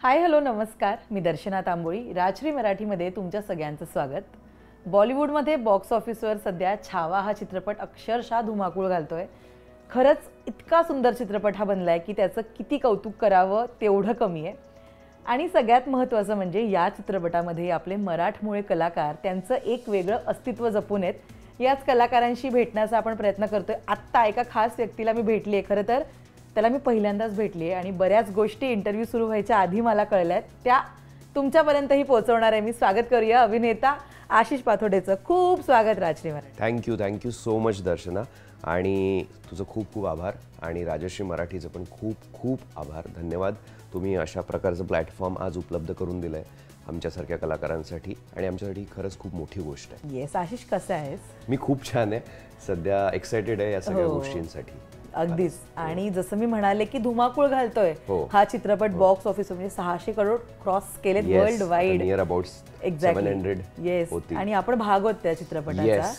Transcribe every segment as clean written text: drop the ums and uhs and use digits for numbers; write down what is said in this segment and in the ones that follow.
Hi hello नमस्कार, मी दर्शना तांबोळी. राजश्री मराठीमध्ये तुमच्या सगळ्यांचं स्वागत. बॉलिवूडमध्ये बॉक्स ऑफिसवर सध्या छावा हा चित्रपट अक्षरशः धुमाकूळ घालतोय. खरंच इतका सुंदर चित्रपट हा बनलाय की त्याचं किती कौतुक करावं तेवढं कमी आहे. आणि सगळ्यात महत्त्वाचं म्हणजे या चित्रपटामध्ये आपले मराठमोळे कलाकार त्यांचं एक वेगळं अस्तित्व जपून आहेत. याच कलाकारांशी भेटण्याचा आपण प्रयत्न करतोय. आत्ता एका खास व्यक्तीला मी भेटली आहे. खरं तर त्याला मी पहिल्यांदाच भेटली आहे आणि बऱ्याच गोष्टी इंटरव्ह्यू सुरू व्हायच्या आधी मला कळल्यात, त्या तुमच्यापर्यंतही पोहोचवणार आहे. मी स्वागत करूया अभिनेता आशिष पाथोडेचं. खूप स्वागत Rajshri Marathi. Thank you so much Darshana. आणि तुझं खूप खूप आभार आणि राजश्री मराठीचं पण खूप खूप आभार. धन्यवाद. तुम्ही अशा प्रकारचं प्लॅटफॉर्म आज उपलब्ध करून दिलं आहे आमच्यासारख्या कलाकारांसाठी आणि आमच्यासाठी खरंच खूप मोठी गोष्ट आहे. येस आशिष, कसं आहेस? मी खूप छान आहे. सध्या एक्साइटेड आहे या सगळ्या गोष्टींसाठी. अगदीच. आणि जसं मी म्हणाले की धुमाकूळ घालतोय हा चित्रपट. बॉक्स ऑफिस म्हणजे 600 करोड क्रॉस केलेत world wide. Near about 700. Yes. आणि आपण भाग होत त्या चित्रपटाचा.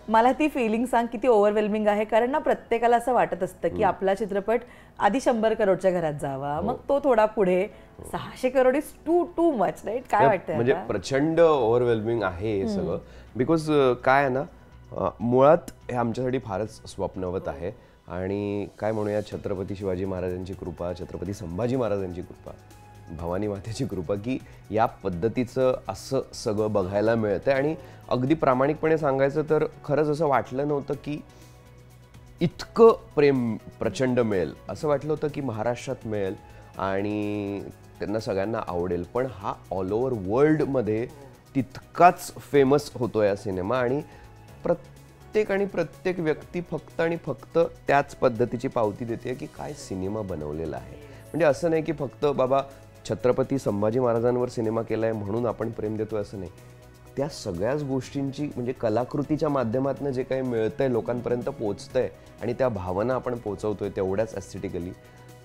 मला ती फिलिंग सांग, किती ओव्हरवेल्मिंग आहे. कारण ना प्रत्येकाला असं वाटत असतं की आपला चित्रपट आधी 100 करोडच्या घरात जावा, मग तो थोडा पुढे. 600 crore is too much, right? काय वाटतं? म्हणजे प्रचंड ओव्हरवेल्मिंग आहे हे सगळं. बिकॉज काय आहे ना, मुळात हे आमच्यासाठी फारच स्वप्नवत आहे. आणि काय म्हणूया, छत्रपती शिवाजी महाराजांची कृपा, छत्रपती संभाजी महाराजांची कृपा, भवानी मातेची कृपा की या पद्धतीचं असं सगळं बघायला मिळतंय. आणि अगदी प्रामाणिकपणे सांगायचं तर खरंच असं वाटलं नव्हतं की इतकं प्रेम प्रचंड मिळेल. असं वाटलं होतं की महाराष्ट्रात मिळेल आणि त्यांना सगळ्यांना आवडेल. पण हा ऑल ओव्हर वर्ल्डमध्ये तितकाच फेमस होतो या सिनेमा. आणि प्रत्येक व्यक्ती फक्त आणि फक्त त्याच पद्धतीची पावती देते की काय सिनेमा बनवलेला आहे. म्हणजे असं नाही की फक्त बाबा छत्रपती संभाजी महाराजांवर सिनेमा केला आहे म्हणून आपण प्रेम देतोय, असं नाही. त्या सगळ्याच गोष्टींची म्हणजे कलाकृतीच्या माध्यमातून जे काही मिळतंय लोकांपर्यंत पोचतंय आणि त्या भावना आपण पोचवतोय तेवढ्याच ॲस्थेटिकली.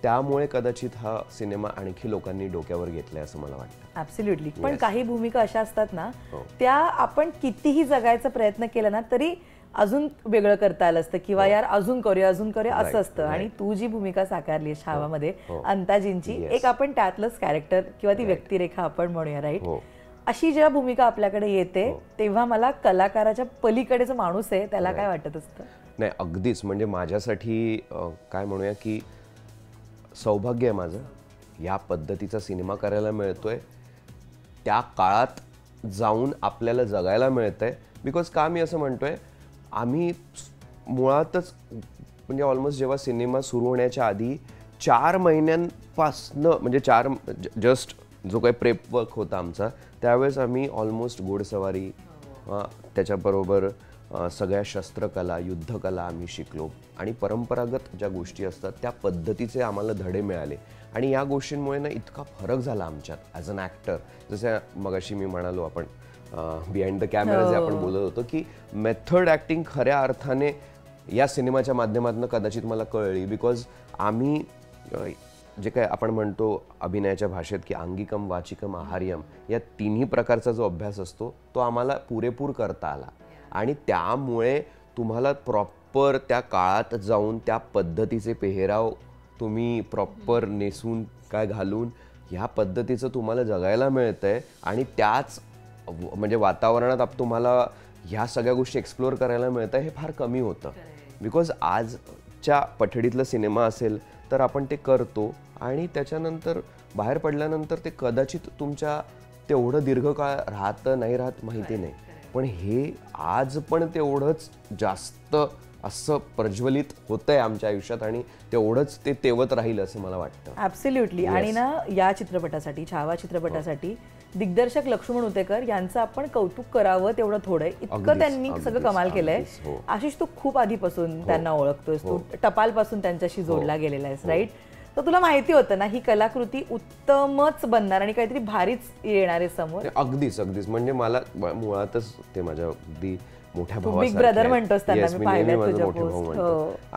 त्यामुळे कदाचित हा सिनेमा आणखी लोकांनी डोक्यावर घेतलाय असं मला वाटतं. ॲब्सोल्युटली. पण काही भूमिका अशा असतात ना, त्या आपण कितीही जगायचा प्रयत्न केला ना तरी अजून वेगळं करता आलं असतं किंवा यार अजून करूया असं असतं. आणि तू जी भूमिका साकारली छावामध्ये अंताजींची, एक आपण त्यातलंच कॅरेक्टर किंवा ती व्यक्तिरेखा आपण म्हणूया, राईट? अशी जेव्हा भूमिका आपल्याकडे येते तेव्हा मला कलाकाराच्या पलीकडेचा माणूस आहे त्याला काय वाटत असतं? नाही, अगदीच. म्हणजे माझ्यासाठी काय म्हणूया की सौभाग्य आहे माझं, या पद्धतीचा सिनेमा करायला मिळतोय, त्या काळात जाऊन आपल्याला जगायला मिळतंय. बिकॉज का मी असं म्हणतोय, आम्ही मुळातच म्हणजे ऑलमोस्ट जेव्हा सिनेमा सुरू होण्याच्या आधी 4 महिन्यांपासनं म्हणजे जस्ट जो काही प्रेप वर्क होता आमचा, त्यावेळेस आम्ही ऑलमोस्ट घोडसवारी, त्याच्याबरोबर सगळ्या शस्त्रकला, युद्धकला आम्ही शिकलो. आणि परंपरागत ज्या गोष्टी असतात त्या पद्धतीचे आम्हाला धडे मिळाले. आणि या गोष्टींमुळे ना इतका फरक झाला आमच्यात ॲज अन ॲक्टर. जसं मगाशी मी म्हणालो, आपण बिहाइंड द कॅमेरा जे आपण बोलत होतो की मेथड ॲक्टिंग खऱ्या अर्थाने या सिनेमाच्या माध्यमातून कदाचित मला कळली. बिकॉज आम्ही जे काय आपण म्हणतो अभिनयाच्या भाषेत की अंगिकम, वाचिकम, आहार्यम, या तिन्ही प्रकारचा जो अभ्यास असतो तो आम्हाला पुरेपूर करता आला. आणि त्यामुळे तुम्हाला प्रॉपर त्या काळात जाऊन त्या पद्धतीचे पेहराव तुम्ही प्रॉपर नेसून काय घालून ह्या पद्धतीचं तुम्हाला जगायला मिळतंय. आणि त्याच म्हणजे वातावरणात तुम्हाला ह्या सगळ्या गोष्टी एक्सप्लोअर करायला मिळतं. हे फार कमी होतं. बिकॉज आजच्या पठडीतला सिनेमा असेल तर आपण ते करतो आणि त्याच्यानंतर बाहेर पडल्यानंतर ते कदाचित तुमच्या तेवढं दीर्घकाळ राहतं नाही राहत माहिती नाही. पण हे आज पण तेवढंच जास्त असं प्रज्वलित होतंय आमच्या आयुष्यात आणि तेवढंच ते तेवत राहील असं मला वाटतं. ॲब्सोल्युटली. आणि ना या चित्रपटासाठी, छावा चित्रपटासाठी दिग्दर्शक लक्ष्मण उतेकर यांचं आपण कौतुक करावं तेवढं थोडं. इतकं त्यांनी सगळं कमाल केलंय. आशिष, तू खूप आधीपासून त्यांना ओळखतोयस, तू टपालपासून त्यांच्याशी जोडला गेलेला आहेस, राईट? तर तुला माहिती होतं ना ही कलाकृती उत्तमच बनणार आणि काहीतरी भारीच येणार आहे समोर? अगदीच. म्हणजे मला मुळातच ते माझ्या अगदी मोठ्या बिग ब्रदर म्हणतोस त्यांना, मी पाहिलं तुझ्या पोस्ट.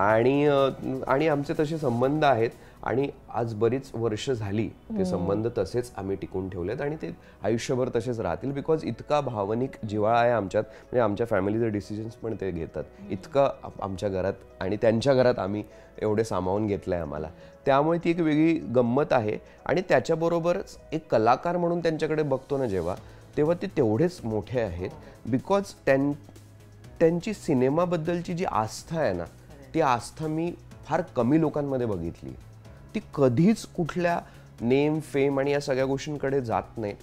आणि आमचे तसे संबंध आहेत. आणि आज बरीच वर्ष झाली ते संबंध तसेच आम्ही टिकून ठेवलेत आणि ते आयुष्यभर तसेच राहतील. बिकॉज इतका भावनिक जिव्हाळा आहे आमच्यात, म्हणजे आमच्या फॅमिलीचे डिसिजन्स पण ते घेतात इतकं आमच्या घरात आणि त्यांच्या घरात आम्ही एवढे सामावून घेतलं आहे आम्हाला. त्यामुळे ती एक वेगळी गंमत आहे. आणि त्याच्याबरोबरच एक कलाकार म्हणून त्यांच्याकडे बघतो ना जेव्हा, तेव्हा ते तेवढेच मोठे आहेत. बिकॉज त्यांची सिनेमाबद्दलची जी आस्था आहे ना, ती आस्था मी फार कमी लोकांमध्ये बघितली. ती कधीच कुठल्या नेम फेम आणि या सगळ्या गोष्टींकडे जात नाहीत.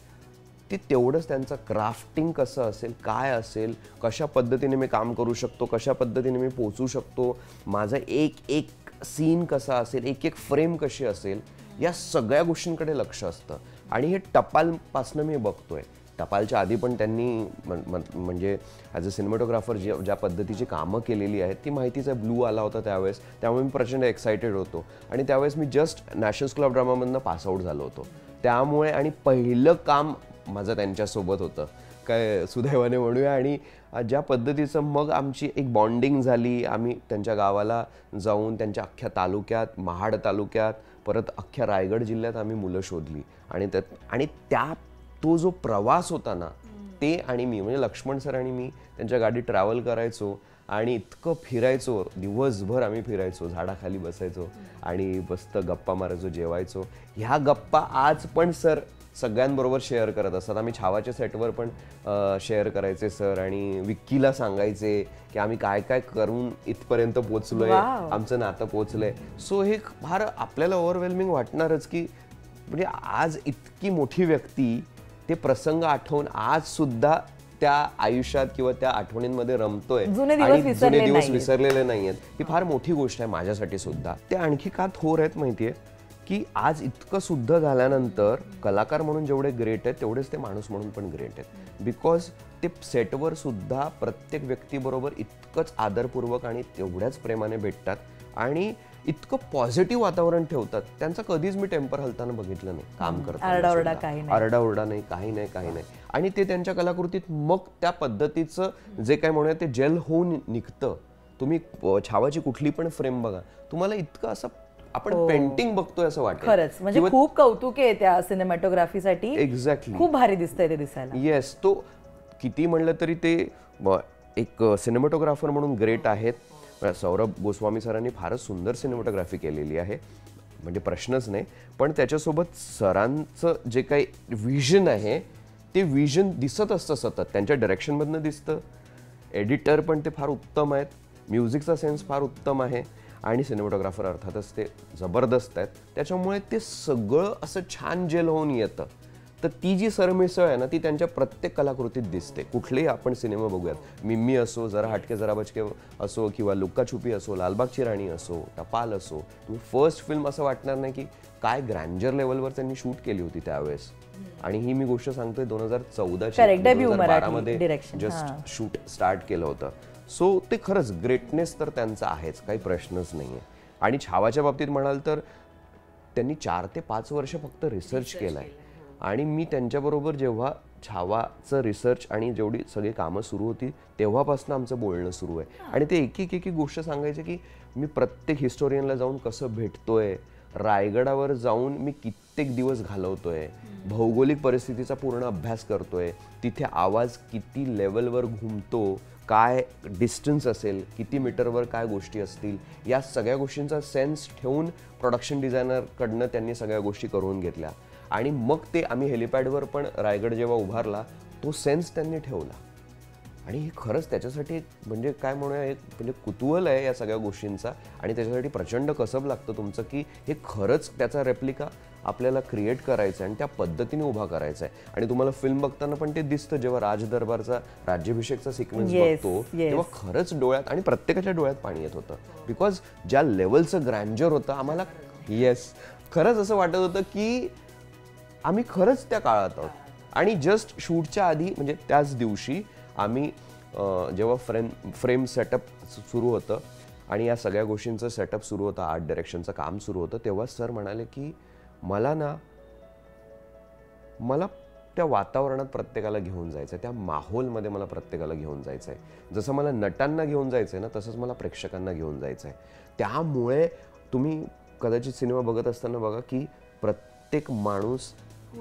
ते तेवढंच त्यांचं क्राफ्टिंग कसं असेल, काय असेल, कशा पद्धतीने मी काम करू शकतो, कशा पद्धतीने मी पोचू शकतो, माझा एक एक सीन कसा असेल, एक एक फ्रेम कशी असेल, या सगळ्या गोष्टींकडे लक्ष असतं. आणि हे टपालपासनं मी बघतोय. टपालच्या आधी पण त्यांनी म्हणजे ॲज अ सिनेमॅटोग्राफर ज्या पद्धतीची कामं केलेली आहेत ती माहितीच आहे. ब्लू आला होता त्यावेळेस, त्यामुळे मी प्रचंड एक्सायटेड होतो. आणि त्यावेळेस मी जस्ट नॅशनल स्कूल ऑफ ड्रामामधनं पासआउट झालो होतो. त्यामुळे आणि पहिलं काम माझं त्यांच्यासोबत होतं, काय सुदैवाने म्हणूया. आणि ज्या पद्धतीचं मग आमची एक बॉन्डिंग झाली. आम्ही त्यांच्या गावाला जाऊन त्यांच्या अख्ख्या तालुक्यात, महाड तालुक्यात, परत अख्ख्या रायगड जिल्ह्यात आम्ही मुलं शोधली. आणि तो जो प्रवास होता ना, ते आणि मी म्हणजे लक्ष्मण सर आणि मी त्यांच्या गाडीत ट्रॅव्हल करायचो आणि इतकं फिरायचो. दिवसभर आम्ही फिरायचो, झाडाखाली बसायचो आणि मस्त गप्पा मारायचो, जेवायचो. ह्या गप्पा आज पण सर सगळ्यांबरोबर शेअर करत असतात. आम्ही छावाच्या सेटवर पण शेअर करायचे सर, आणि विक्कीला सांगायचे की आम्ही काय काय करून इथपर्यंत पोचलोय, आमचं नातं पोचलंय. सो हे फार आपल्याला ओव्हरवेल्मिंग वाटणारच की म्हणजे आज इतकी मोठी व्यक्ती ते प्रसंग आठवून आज सुद्धा त्या आयुष्यात किंवा त्या आठवणींमध्ये रमतोय आणि जुने दिवस विसरलेले नाहीयेत. ही फार मोठी गोष्ट आहे माझ्यासाठी सुद्धा. ते आणखी का थोर आहेत माहितीये की आज इतकं शुद्ध झाल्यानंतर कलाकार म्हणून जेवढे ग्रेट आहेत तेवढेच ते माणूस म्हणून पण ग्रेट आहेत. बिकॉज ते सेटवर सुद्धा प्रत्येक व्यक्तीबरोबर इतकंच आदरपूर्वक आणि तेवढ्याच प्रेमाने भेटतात आणि इतकं पॉझिटिव्ह वातावरण ठेवतात. त्यांचं कधीच मी टेम्पर हलताना बघितलं नाही. काम करताना आरडाओरडा नाही, काही नाही. आणि ते त्यांच्या कलाकृतीत मग त्या पद्धतीचं जे काय म्हणूया ते जेल होऊन निघतं. तुम्ही छावाची कुठली पण फ्रेम बघा, तुम्हाला इतकं असं आपण पेंटिंग बघतोय असं वाटतं. खरंच म्हणजे खूप कौतुक आहे त्या सिनेमॅटोग्राफीसाठी. एक्झॅक्टली, खूप भारी दिसतंय ते दिसायला. येस, तो किती म्हणलं तरी ते एक सिनेमॅटोग्राफर म्हणून ग्रेट आहेत. सौरभ गोस्वामी सरांनी फारच सुंदर सिनेमॅटोग्राफी केलेली आहे, म्हणजे प्रश्नच नाही. पण त्याच्यासोबत सरांचं जे काही विजन आहे ते विजन दिसत असतं सतत. त्यांच्या डायरेक्शनमधनं दिसतं. एडिटर पण ते फार उत्तम आहेत, म्युझिकचा सेन्स फार उत्तम आहे आणि सिनेमॅटोग्राफर अर्थातच ते जबरदस्त आहेत. त्याच्यामुळे ते सगळं असं छान जेल होऊन येतं. तर ती जी सरमिसळ आहे ना ती त्यांच्या प्रत्येक कलाकृतीत दिसते. कुठलेही आपण सिनेमा बघूयात, मिम्मी असो, जरा हटके जरा बचके असो, किंवा लुक्काछुपी असो, लालबागची राणी असो, टपाल असो, तुम्ही फर्स्ट फिल्म असं वाटणार नाही की काय ग्रँजर लेवलवर त्यांनी शूट केली होती त्यावेळेस. आणि ही मी गोष्ट सांगतोय 2014 मध्ये जस्ट शूट स्टार्ट केलं होतं. सो ते खरंच ग्रेटनेस तर त्यांचा आहेच, काही प्रश्नच नाहीये. आणि छावाच्या बाबतीत म्हणाल तर त्यांनी 4 ते 5 वर्ष फक्त रिसर्च केलाय. आणि मी त्यांच्याबरोबर जेव्हा छावाचं रिसर्च आणि जेवढी सगळी कामं सुरू होती तेव्हापासून आमचं बोलणं सुरू आहे. आणि ते एक एक गोष्ट सांगायचे की मी प्रत्येक हिस्टोरियनला जाऊन कसं भेटतोय, रायगडावर जाऊन मी कित्येक दिवस घालवतोय, भौगोलिक परिस्थितीचा पूर्ण अभ्यास करतोय, तिथे आवाज किती लेवलवर घुमतो, काय डिस्टन्स असेल, किती मीटरवर काय गोष्टी असतील, या सगळ्या गोष्टींचा सेन्स ठेवून प्रोडक्शन डिझायनरकडनं त्यांनी सगळ्या गोष्टी करून घेतल्या. आणि मग ते आम्ही हेलिपॅडवर पण रायगड जेव्हा उभारला तो सेन्स त्यांनी ठेवला. आणि हे खरंच त्याच्यासाठी म्हणजे काय म्हणूया एक म्हणजे कुतूहल आहे या सगळ्या गोष्टींचा. आणि त्याच्यासाठी प्रचंड कसब लागतं तुमचं की हे खरंच त्याचा रेप्लिका आपल्याला क्रिएट करायचा आहे आणि त्या पद्धतीने उभा करायचा आहे. आणि तुम्हाला फिल्म बघताना पण ते दिसतं, जेव्हा राजदरबारचा राज्याभिषेकचा सिक्वेन्स बघतो तेव्हा खरंच डोळ्यात आणि प्रत्येकाच्या डोळ्यात पाणी येत होतं. बिकॉज ज्या लेवलचं ग्रँजर होतं आम्हाला, येस, खरंच असं वाटत होतं की आम्ही खरंच त्या काळात आहोत. आणि जस्ट शूटच्या आधी म्हणजे त्याच दिवशी आम्ही जेव्हा फ्रेम सेटअप सुरू होतं आणि या सगळ्या गोष्टींचं सेटअप सुरू होतं, आर्ट डायरेक्शनचं काम सुरू होतं, तेव्हा सर म्हणाले की मला त्या वातावरणात प्रत्येकाला घेऊन जायचं आहे, त्या माहोलमध्ये मला प्रत्येकाला घेऊन जायचं आहे. जसं मला नटांना घेऊन जायचं आहे ना तसंच मला प्रेक्षकांना घेऊन जायचं आहे. त्यामुळे तुम्ही कदाचित सिनेमा बघत असताना बघा की प्रत्येक माणूस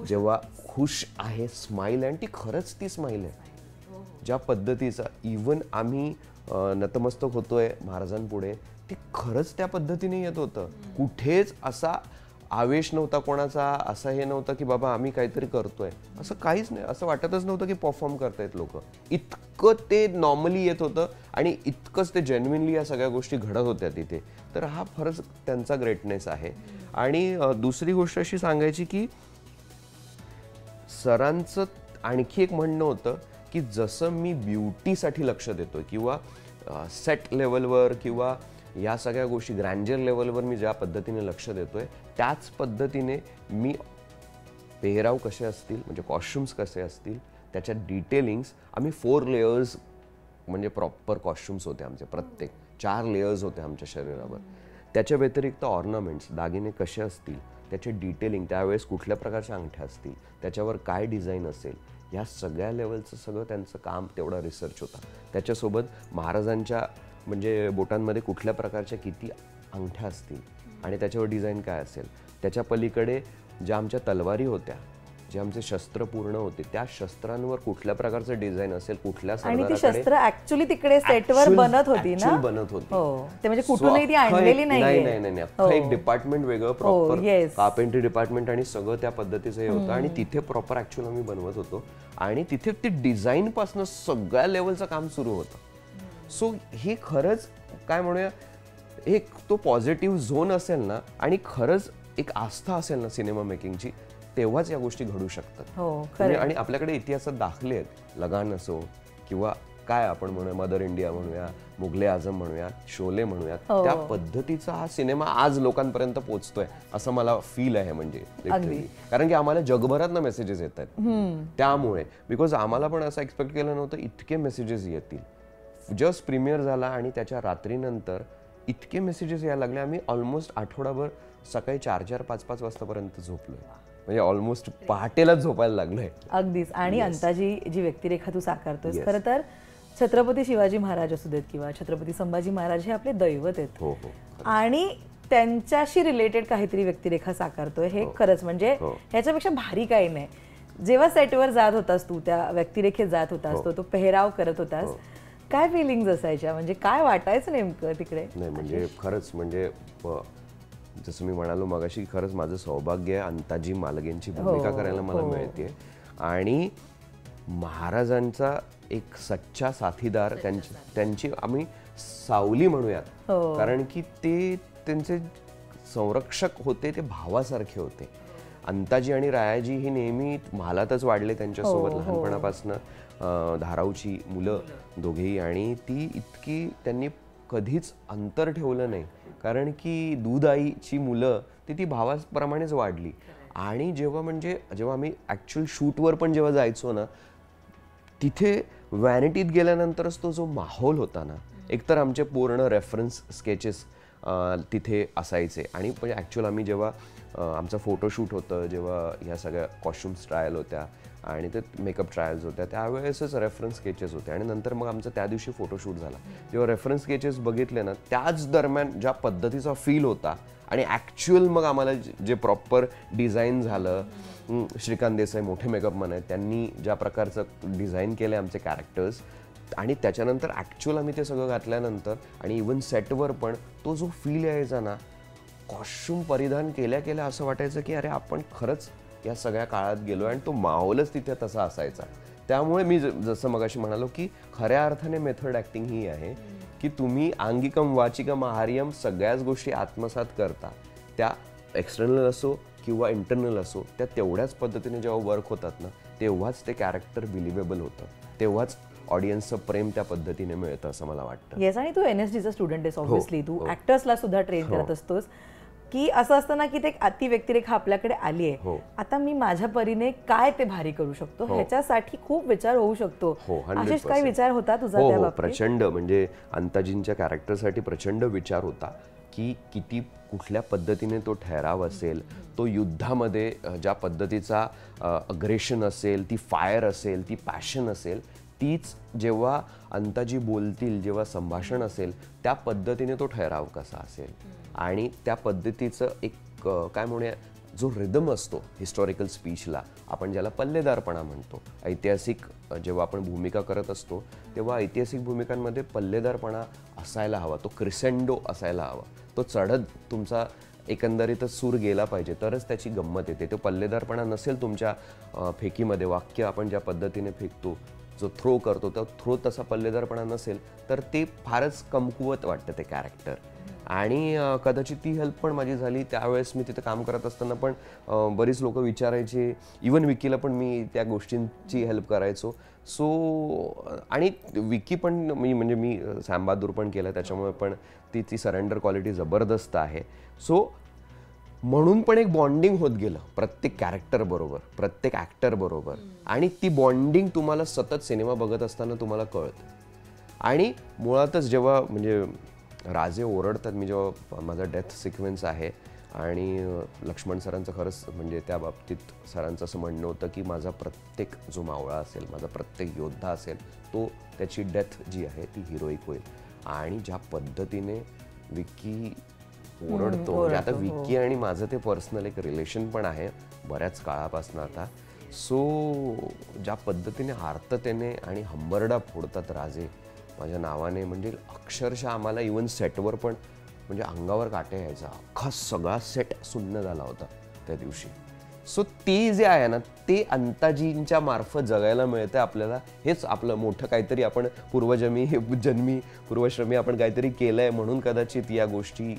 जेव्हा खुश आहे, स्माईल आहे, आणि ती खरंच ती स्माईल आहे. ज्या पद्धतीचा इवन आम्ही नतमस्तक होतोय महाराजांपुढे, ते खरंच त्या पद्धतीने येत होतं. कुठेच असा आवेश नव्हता कोणाचा, असं हे नव्हतं की बाबा आम्ही काहीतरी करतोय, असं काहीच नाही. असं वाटतच नव्हतं की परफॉर्म करतायत लोक. इतकं ते नॉर्मली येत होतं आणि इतकंच ते जेन्युइनली या सगळ्या गोष्टी घडत होत्या तिथे. तर हा खरंच त्यांचा ग्रेटनेस आहे. आणि दुसरी गोष्ट अशी सांगायची की सरांचं आणखी एक म्हणणं होतं की जसं मी ब्युटीसाठी लक्ष देतोय किंवा सेट लेवलवर किंवा या सगळ्या गोष्टी ग्रँजर लेवलवर मी ज्या पद्धतीने लक्ष देतोय, त्याच पद्धतीने मी पेहराव कसे असतील, म्हणजे कॉस्ट्युम्स कसे असतील, त्याच्या डिटेलिंग्स, आम्ही 4 लेयर्स म्हणजे प्रॉपर कॉस्ट्युम्स होते आमचे. प्रत्येक 4 लेयर्स होते आमच्या शरीरावर. त्याच्या व्यतिरिक्त ऑर्नामेंट्स, दागिने कसे असतील, त्याचे डिटेलिंग, त्यावेळेस कुठल्या प्रकारच्या अंगठ्या असतील, त्याच्यावर काय डिझाईन असेल, या सगळ्या लेवलचं सगळं त्यांचं काम, तेवढा रिसर्च होता. त्याच्यासोबत महाराजांच्या म्हणजे बोटांमध्ये कुठल्या प्रकारच्या किती अंगठ्या असतील आणि त्याच्यावर डिझाईन काय असेल, त्याच्या पलीकडे ज्या आमच्या तलवारी होत्या, जे आमचे शस्त्र पूर्ण होते, त्या शस्त्रांवर कुठल्या प्रकारचं डिझाईन असेल, कुठल्या आणि ती शस्त्र ऍक्च्युअली तिकडे सेटवर बनत होती ना, बनत होती. ते म्हणजे कुठूनही ती आणलेली नाही. अख्खं एक डिपार्टमेंट वेगळं, प्रॉपर कार्पेंट्री डिपार्टमेंट आणि सगळं त्या पद्धतीचं हे होतं. आणि तिथे प्रॉपर ऍक्च्युअल आम्ही बनवत होतो आणि तिथे ते डिझाईन पासून सगळ्या लेवलचं काम सुरू होतं. सो हे खरंच काय म्हणूया, एक तो पॉझिटिव्ह झोन असेल ना आणि खरंच एक आस्था असेल ना सिनेमा मेकिंगची, तेव्हाच या गोष्टी घडू शकतात. आणि आपल्याकडे इतिहासात दाखले आहेत, लगान असो किंवा काय आपण म्हणूया मदर इंडिया म्हणूया, मुघले आझम म्हणूया, शोले म्हणूया, त्या पद्धतीचा हा सिनेमा आज लोकांपर्यंत पोहोचतोय असं मला फील आहे. म्हणजे कारण की आम्हाला जगभरातनं मेसेजेस येत आहेत. त्यामुळे बिकॉज आम्हाला पण असं एक्सपेक्ट केलं नव्हतं इतके मेसेजेस येतील. जस्ट प्रीमियर झाला आणि त्याच्या रात्रीनंतर इतके मेसेजेस यायला लागले. आम्ही ऑलमोस्ट आठवडाभर सकाळी 4-4, 5-5 वाजतापर्यंत झोपलोय. म्हणजे ऑलमोस्ट पहाटेलाच झोपायला लागलोय. अगदीच. आणि अंताजी जी व्यक्तिरेखा तू साकारतोस, खरं तर छत्रपती शिवाजी महाराज असू देत किंवा छत्रपती संभाजी महाराज हे आपले दैवत आहेत. आणि त्यांच्याशी रिलेटेड काहीतरी व्यक्तिरेखा साकारतोय, हे खरंच म्हणजे ह्याच्यापेक्षा भारी काही नाही. जेव्हा सेटवर जात होतास तू, त्या व्यक्तिरेखेत जात होतास, तो पेहराव करत होतास, काय फिलिंग्स असायच्या, म्हणजे काय वाटायचं नेमकं तिकडे? नाही म्हणजे खरंच म्हणजे जसं मी म्हणालो मगाशी, खरंच माझं सौभाग्य आहे अंताजी मालगेंची भूमिका करायला मला मिळते. आणि महाराजांचा एक सच्चा साथीदार, त्यांची आम्ही सावली म्हणूयात, कारण की ते त्यांचे संरक्षक होते, ते भावासारखे होते. अंताजी आणि रायाजी ही नेहमी महालातच वाढले त्यांच्यासोबत लहानपणापासून, धाराऊची मुलं दोघेही. आणि ती इतकी त्यांनी कधीच अंतर ठेवलं नाही, कारण की दूध आईची मुलं ती भावाप्रमाणेच वाढली. आणि जेव्हा आम्ही ॲक्च्युअल शूटवर पण जेव्हा जायचो ना, तिथे व्हॅनिटीत गेल्यानंतरच तो जो माहोल होता ना, एकतर आमचे पूर्ण रेफरन्स स्केचेस तिथे असायचे. आणि पण ॲक्च्युअल आम्ही जेव्हा आमचं फोटोशूट होतं, जेव्हा ह्या सगळ्या कॉस्ट्युम्स ट्रायल होत्या आणि ते मेकअप ट्रायल्स होत्या, त्यावेळेसच रेफरन्स स्केचेस होते. आणि नंतर मग आमचं त्या दिवशी फोटोशूट झाला. जेव्हा रेफरन्स स्केचेस बघितले ना, त्याच दरम्यान ज्या पद्धतीचा फील होता आणि ॲक्च्युअल मग आम्हाला जे प्रॉपर डिझाईन झालं, श्रीकांत देसाई मोठे मेकअपमॅन आहेत, त्यांनी ज्या प्रकारचं डिझाईन केलं आमचे कॅरेक्टर्स, आणि त्याच्यानंतर ॲक्च्युअल आम्ही ते सगळं घातल्यानंतर आणि इवन सेटवर पण तो जो फील यायचा ना, कॉस्ट्युम परिधान केल्या केल्या असं वाटायचं की अरे आपण खरंच या सगळ्या काळात गेलो. आणि तो माहोलच तिथे तसा असायचा. त्यामुळे मी जसं मगाशी म्हणालो की खऱ्या अर्थाने मेथड ॲक्टिंग ही आहे की तुम्ही आंगिकम वाचिकम आहार्यम सगळ्याच गोष्टी आत्मसात करता, त्या एक्सटर्नल असो किंवा इंटरनल असो, त्या तेवढ्याच पद्धतीने जेव्हा वर्क होतात ना, तेव्हाच ते कॅरेक्टर बिलिव्हेबल होतं, तेव्हाच ऑडियन्सचं प्रेम त्या पद्धतीने मिळतं असं मला वाटतं. येस. आणि तू NSDचा स्टुडंट आहेस, ऑब्व्हियसली तू ऍक्टर्सला सुद्धा ट्रेन करत असतोस, की असं असतं ना की ते अति व्यक्तिरेखा आपल्याकडे आली आहे, आता मी माझ्या परीने काय ते भारी करू शकतो, ह्याच्यासाठी खूप विचार होऊ शकतो. असेच काही विचार होता तुझा त्या बाबतीत? प्रचंड. म्हणजे अंताजींच्या कॅरेक्टरसाठी प्रचंड विचार होता की किती कुठल्या पद्धतीने तो ठहराव असेल, तो युद्धामध्ये ज्या पद्धतीचा अग्रेशन असेल, ती फायर असेल, ती पॅशन असेल, तीच जेव्हा अंताजी बोलतील, जेव्हा संभाषण असेल, त्या पद्धतीने तो ठहराव कसा असेल आणि त्या पद्धतीचं एक काय म्हणूया जो रिदम असतो हिस्टॉरिकल स्पीचला, आपण ज्याला पल्लेदारपणा म्हणतो. ऐतिहासिक जेव्हा आपण भूमिका करत असतो तेव्हा ऐतिहासिक भूमिकांमध्ये पल्लेदारपणा असायला हवा, तो क्रिसेंडो असायला हवा, तो चढत तुमचा एकंदरीतच सूर गेला पाहिजे तरच त्याची गंमत येते. तो पल्लेदारपणा नसेल तुमच्या फेकीमध्ये, वाक्य आपण ज्या पद्धतीने फेकतो, जो थ्रो करतो तर थ्रो तसा पल्लेदारपणा नसेल तर ते फारच कमकुवत वाटतं ते कॅरेक्टर. आणि कदाचित ती हेल्प पण माझी झाली त्यावेळेस. मी तिथं काम करत असताना पण बरीच लोक विचारायचे, इवन विकीला पण मी त्या गोष्टींची हेल्प करायचो. सो आणि विकी पण म्हणजे मी सॅम बहादूर पण केलं त्याच्यामुळे पण ती सरेंडर क्वालिटी जबरदस्त आहे. सो म्हणून पण एक बॉन्डिंग होत गेलं प्रत्येक कॅरेक्टर बरोबर, प्रत्येक ॲक्टर बरोबर. आणि ती बॉन्डिंग तुम्हाला सतत सिनेमा बघत असताना तुम्हाला कळतं. आणि मुळातच जेव्हा म्हणजे राजे ओरडतात, मी जेव्हा माझा डेथ सिक्वेन्स आहे आणि लक्ष्मण सरांचं खरंच म्हणजे त्या बाबतीत सरांचं असं म्हणणं होतं की माझा प्रत्येक जो मावळा असेल, माझा प्रत्येक योद्धा असेल, तो त्याची डेथ जी आहे ती हिरोईक होईल. आणि ज्या पद्धतीने विकी ओरडतो, म्हणजे आता विकी आणि माझं ते पर्सनल एक रिलेशन पण आहे बऱ्याच काळापासून आता. सो ज्या पद्धतीने आर्ततेने आणि हंबरडा फोडतात राजे माझ्या नावाने, म्हणजे अक्षरशः आम्हाला इवन सेटवर पण म्हणजे अंगावर काटे यायचा. अख्खा सगळा सेट सुन्न झाला होता त्या दिवशी. सो ते जे आहे ना ते अंताजींच्या मार्फत जगायला मिळतं आपल्याला. हेच आपलं मोठं काहीतरी आपण पूर्वश्रमी आपण काहीतरी केलंय म्हणून कदाचित या गोष्टी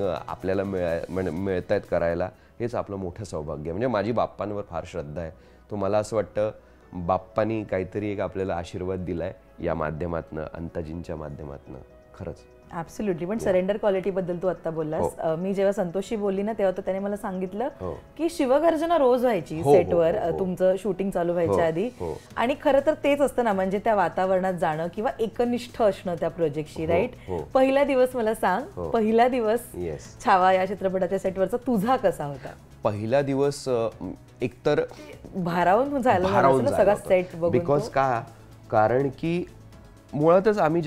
आपल्याला मिळत आहेत करायला. हेच आपलं मोठं सौभाग्य. म्हणजे माझी बाप्पांवर फार श्रद्धा आहे. तो मला असं वाटतं बाप्पांनी काहीतरी एक आपल्याला आशीर्वाद दिलाय या माध्यमातनं, अंताजींच्या माध्यमातनं. खरंच ऍब्सोल्युटली. पण सरेंडर क्वालिटी बद्दल तू आता बोललास, मी जेव्हा संतोषशी बोलली ना तेव्हा त्याने मला सांगितलं की शिवगर्जना रोज व्हायची सेटवर तुमचं शूटिंग चालू व्हायच्या आधी. आणि खरं तर तेच असतं ना, म्हणजे त्या वातावरणात जाणं किंवा एकनिष्ठ असणं त्या प्रोजेक्टशी. राईट. पहिला दिवस मला सांग, पहिला दिवस छावा या चित्रपटाच्या सेटवरचा तुझा कसा होता? पहिला दिवस एकतर भारावून झालं सगळा सेट बघून. बिकॉज कारण की मुळातच आम्ही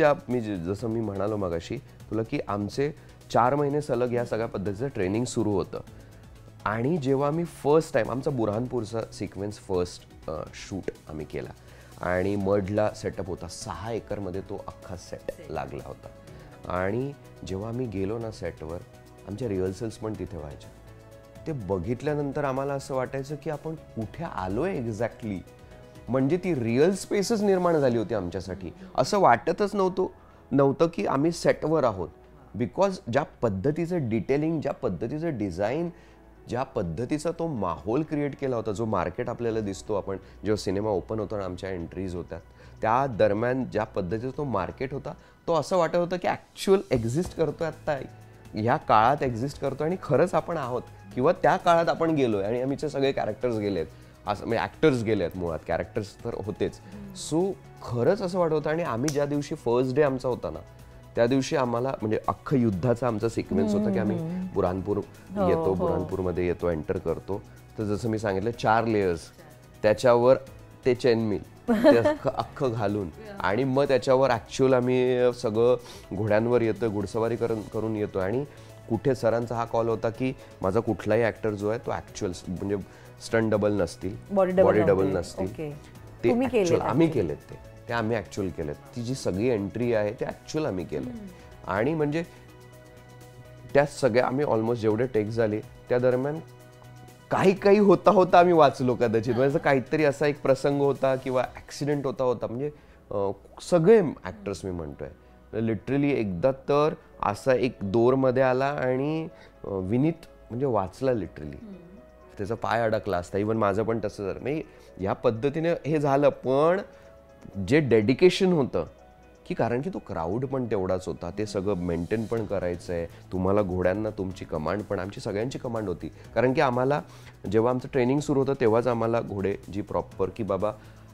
जसं मी म्हणालो मगाशी तुला की आमचे 4 महिने सलग या सगळ्या पद्धतीचं ट्रेनिंग सुरू होतं. आणि जेव्हा मी फर्स्ट टाइम आमचा बुरहानपूरचा सिक्वेन्स फर्स्ट शूट आम्ही केला आणि मडला सेटअप होता, 6 एकरमध्ये तो अख्खा सेट लागला होता. आणि जेव्हा आम्ही गेलो ना सेटवर, आमच्या रिहर्सल्स पण तिथे व्हायच्या. ते बघितल्यानंतर आम्हाला असं वाटायचं की आपण कुठे आलोय एक्झॅक्टली. म्हणजे ती रिअल स्पेसच निर्माण झाली होती आमच्यासाठी. असं वाटतच नव्हतं की आम्ही सेटवर आहोत. बिकॉज ज्या पद्धतीचं डिटेलिंग, ज्या पद्धतीचं डिझाईन, ज्या पद्धतीचा तो माहोल क्रिएट केला होता, जो मार्केट आपल्याला दिसतो आपण जेव्हा सिनेमा ओपन होतो आणि आमच्या एंट्रीज होतात त्या दरम्यान ज्या पद्धतीचा तो मार्केट होता, तो असं वाटत होतं की ॲक्च्युअल एक्झिस्ट करतोय आत्ता, ह्या काळात एक्झिस्ट करतोय आणि खरंच आपण आहोत किंवा त्या काळात आपण गेलोय. आणि आमचे सगळे कॅरेक्टर्स गेलेत, असं म्हणजे ॲक्टर्स गेले आहेत, मुळात कॅरेक्टर्स तर होतेच. सो खरंच असं वाटत होतं. आणि आम्ही ज्या दिवशी फर्स्ट डे आमचा होता ना त्या दिवशी आम्हाला म्हणजे अख्खं युद्धाचा आमचा सिक्वेन्स होता की आम्ही बुरहानपूर येतो, बुरहानपूरमध्ये येतो, एंटर करतो. तर जसं मी सांगितलं 4 लेयर्स, त्याच्यावर ते चेनमिल ते अख्खं घालून आणि मग त्याच्यावर ॲक्च्युअल आम्ही सगळं घोड्यांवर येतो, घुडसवारी करून येतो. आणि कुठे सरांचा हा कॉल होता की माझा कुठलाही ॲक्टर जो आहे तो ॲक्च्युअल म्हणजे स्टंट डबल नसतील, बॉडी डबल नसतील, ते ॲक्च्युअल आम्ही केलेत. ते आम्ही ॲक्च्युअल केलेत. ती जी सगळी एंट्री आहे ते ॲक्च्युअल आम्ही केलं. आणि म्हणजे त्या सगळ्या आम्ही ऑलमोस्ट जेवढे टेक झाले त्या दरम्यान काही होता आम्ही वाचलो कदाचित. म्हणजे काहीतरी असा एक प्रसंग होता किंवा ॲक्सिडेंट होता म्हणजे सगळे ॲक्टर्स मी म्हणतोय लिटरली. एकदा तर असा एक दोरमध्ये आला आणि विनीत म्हणजे वाचला लिटरली, त्याचा पाय अडकला असता. इव्हन माझं पण तसं झालं. म्हणजे या पद्धतीने हे झालं. पण जे डेडिकेशन होतं की कारण की तो क्राऊड पण तेवढाच होता, ते सगळं मेंटेन पण करायचं आहे तुम्हाला, घोड्यांना तुमची कमांड पण आमची सगळ्यांची कमांड होती. कारण की आम्हाला जेव्हा आमचं ट्रेनिंग सुरू होतं तेव्हाच आम्हाला घोडे जी प्रॉपर की बाबा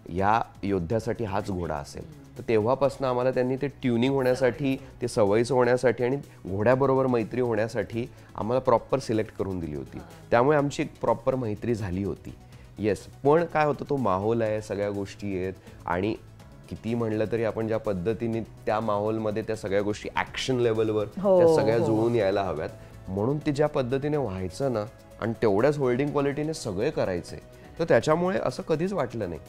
या योद्ध्यासाठी हाच घोडा असेल, तर तेव्हापासून आम्हाला त्यांनी ते ट्युनिंग होण्यासाठी, ते सवयीचं होण्यासाठी आणि घोड्याबरोबर मैत्री होण्यासाठी आम्हाला प्रॉपर सिलेक्ट करून दिली होती. त्यामुळे आमची एक प्रॉपर मैत्री झाली होती. येस. पण काय होतं, तो माहोल आहे, सगळ्या गोष्टी आहेत आणि किती म्हणलं तरी आपण ज्या पद्धतीने त्या माहोलमध्ये त्या सगळ्या गोष्टी ऍक्शन लेवलवर त्या सगळ्या जुळून यायला हव्यात, म्हणून ते ज्या पद्धतीने व्हायचं ना आणि तेवढ्याच होल्डिंग क्वालिटीने सगळे करायचे, तर त्याच्यामुळे असं कधीच वाटलं नाही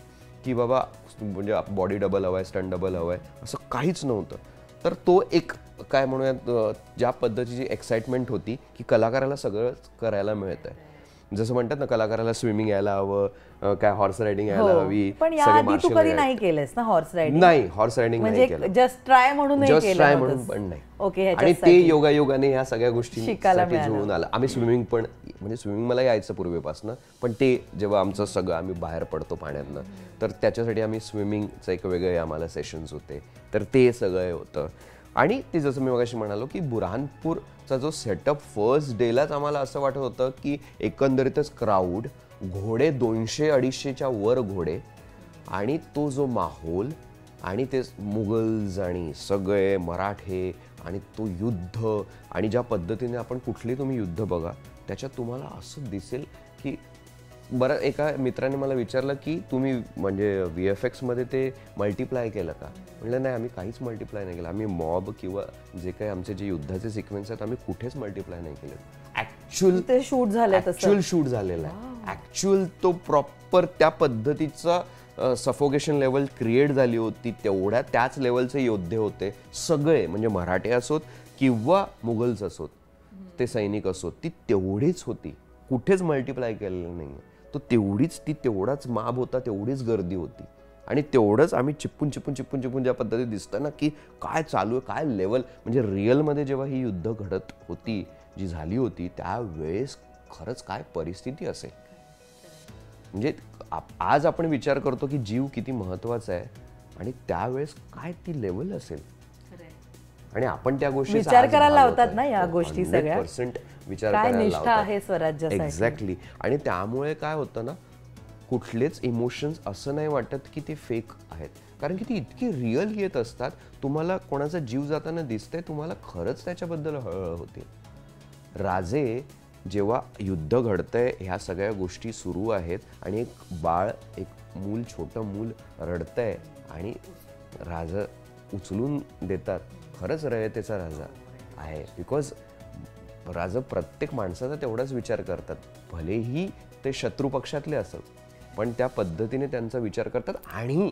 की बाबा म्हणजे बॉडी डबल हवाय, स्टंट डबल हवाय, असं काहीच नव्हतं. तर तो एक काय म्हणूयात ज्या पद्धतीची एक्साइटमेंट होती की कलाकाराला सगळंच करायला मिळतंय. जसं म्हणतात ना, कलाकाराला स्विमिंग यायला हवं, काय हॉर्स रायडिंग यायला हवी. पण याआधी तू कधी नाही केलंस ना हॉर्स रायडिंग? नाही, हॉर्स रायडिंग नाही केलं. म्हणजे जस्ट ट्राय म्हणून जस्ट ट्राय म्हणून पण नाही. ओके. आणि ते योगायोगाने ह्या सगळ्या गोष्टींसाठी जुळून आलं. आम्ही स्विमिंग पण, म्हणजे स्विमिंग मला यायचं पूर्वीपासून, पण ते जेव्हा आमचं सगळं आम्ही बाहेर पडतो पाण्यातनं, तर त्याच्यासाठी आम्ही स्विमिंगचं एक वेगळे आम्हाला सेशन्स होते, तर ते सगळं होतं. आणि ते जसं मी मगाशी म्हणालो की बुरहानपूरचा जो सेटअप फर्स्ट डेलाच आम्हाला असं वाटत होतं की एकंदरीतच क्राऊड, घोडे 200-250च्या वर घोडे, आणि तो जो माहोल, आणि ते मुघल्स आणि सगळे मराठे, आणि तो युद्ध, आणि ज्या पद्धतीने आपण कुठली तुम्ही युद्ध बघा त्याच्यात तुम्हाला असं दिसेल की बरं. एका मित्राने मला विचारलं की तुम्ही म्हणजे VFX मध्ये ते मल्टिप्लाय केलं का? म्हटलं नाही, आम्ही काहीच मल्टिप्लाय नाही केलं. आम्ही मॉब किंवा जे काही आमचे जे युद्धाचे सिक्वेन्स आहेत आम्ही कुठेच मल्टिप्लाय नाही केले. ऍक्च्युअल शूट झालेलं आहे. ऍक्च्युअल तो प्रॉपर त्या पद्धतीचा सफोकेशन लेवल क्रिएट झाली होती. तेवढ्या त्याच लेवलचे योद्धे होते सगळे, म्हणजे मराठे असोत किंवा मुघल्स असोत, ते सैनिक असोत, ती तेवढीच होती. कुठेच मल्टिप्लाय केलेलं नाही. तो तेवढाच माप होता, तेवढीच गर्दी होती, आणि तेवढंच आम्ही चिपून ज्या पद्धतीने दिसतं ना की काय चालू आहे, काय लेवल. म्हणजे रिअलमध्ये जेव्हा ही युद्ध घडत होती, जी झाली होती, त्यावेळेस खरंच काय परिस्थिती असेल. म्हणजे आज आपण विचार करतो की जीव किती महत्वाचा आहे, आणि त्यावेळेस काय ती लेवल असेल, आणि आपण त्या गोष्टी विचार करायला लावतात ना या गोष्टी सगळ्या. 100% विचार करायला निष्ठा आहे स्वराज्यासाठी. एक्झॅक्टली. आणि त्यामुळे काय होतं ना, कुठलेच इमोशन्स असं नाही वाटत की ते फेक आहेत, कारण की ती इतकी रिअल येत असतात. तुम्हाला कोणाचा जीव जाताना दिसतंय, तुम्हाला खरंच त्याच्याबद्दल हळहळ होते. राजे, जेव्हा युद्ध घडतंय, ह्या सगळ्या गोष्टी सुरू आहेत, आणि एक बाळ, एक मूल, छोटं मूल रडतंय, आणि राजा उचलून देतात. खरंच रयतेचा राजा आहे, बिकॉज राजा प्रत्येक माणसाचा तेवढाच विचार करतात, भलेही ते शत्रू पक्षातले असत, पण त्या पद्धतीने त्यांचा विचार करतात, आणि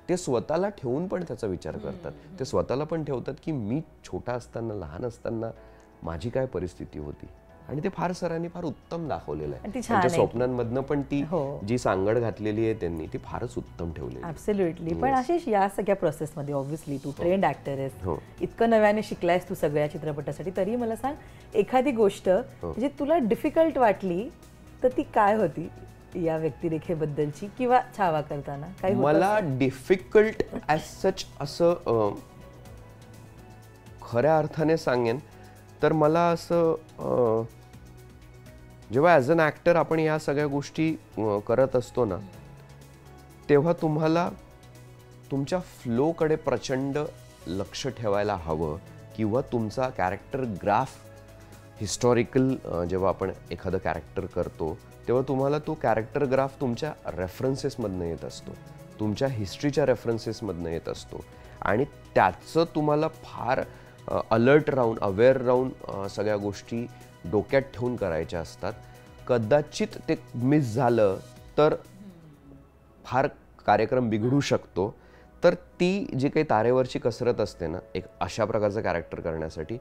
ते स्वतःला ठेवून पण त्याचा विचार करतात. ते स्वतःला पण ठेवतात की मी छोटा असताना, लहान असताना माझी काय परिस्थिती होती, आणि ते फार सरांनी फार उत्तम दाखवलेलं आहे. त्यांच्या स्वप्नांमधनं पण ती जी सांगड घातलेली आहे त्यांनी, ती फारच उत्तम ठेवली. ऍब्सोल्युटली. पण आशिष, या सगळ्या प्रोसेसमध्ये ऑब्व्हियसली तू ट्रेंड ऍक्टर आहेस, इतकं नव्याने शिकलायस तू सगळ्या चित्रपटासाठी, तरी मला सांग एखादी गोष्ट जी तुला डिफिकल्ट वाटली तर ती काय होती या व्यक्तिरेखेबद्दलची, किंवा छावा करताना काही? मला डिफिकल्ट ॲज सच असं खऱ्या अर्थाने सांगेन तर मला असं, जेव्हा ॲज अन ॲक्टर आपण या सगळ्या गोष्टी करत असतो ना, तेव्हा तुम्हाला तुमच्या फ्लोकडे प्रचंड लक्ष ठेवायला हवं, किंवा तुमचा कॅरेक्टर ग्राफ हिस्टॉरिकल, जेव्हा आपण एखादं कॅरेक्टर करतो तेव्हा तुम्हाला तो कॅरेक्टर ग्राफ तुमच्या रेफरन्सेसमधनं येत असतो, तुमच्या हिस्ट्रीच्या रेफरन्सेसमधनं येत असतो, आणि त्याचं तुम्हाला फार अलर्ट राहून, अवेअर राहून सगळ्या गोष्टी डोक्यात ठेवून करायच्या असतात. कदाचित ते मिस झालं तर फार कार्यक्रम बिघडू शकतो. तर ती जी काही तारेवरची कसरत असते ना, एक अशा प्रकारचं कॅरेक्टर करण्यासाठी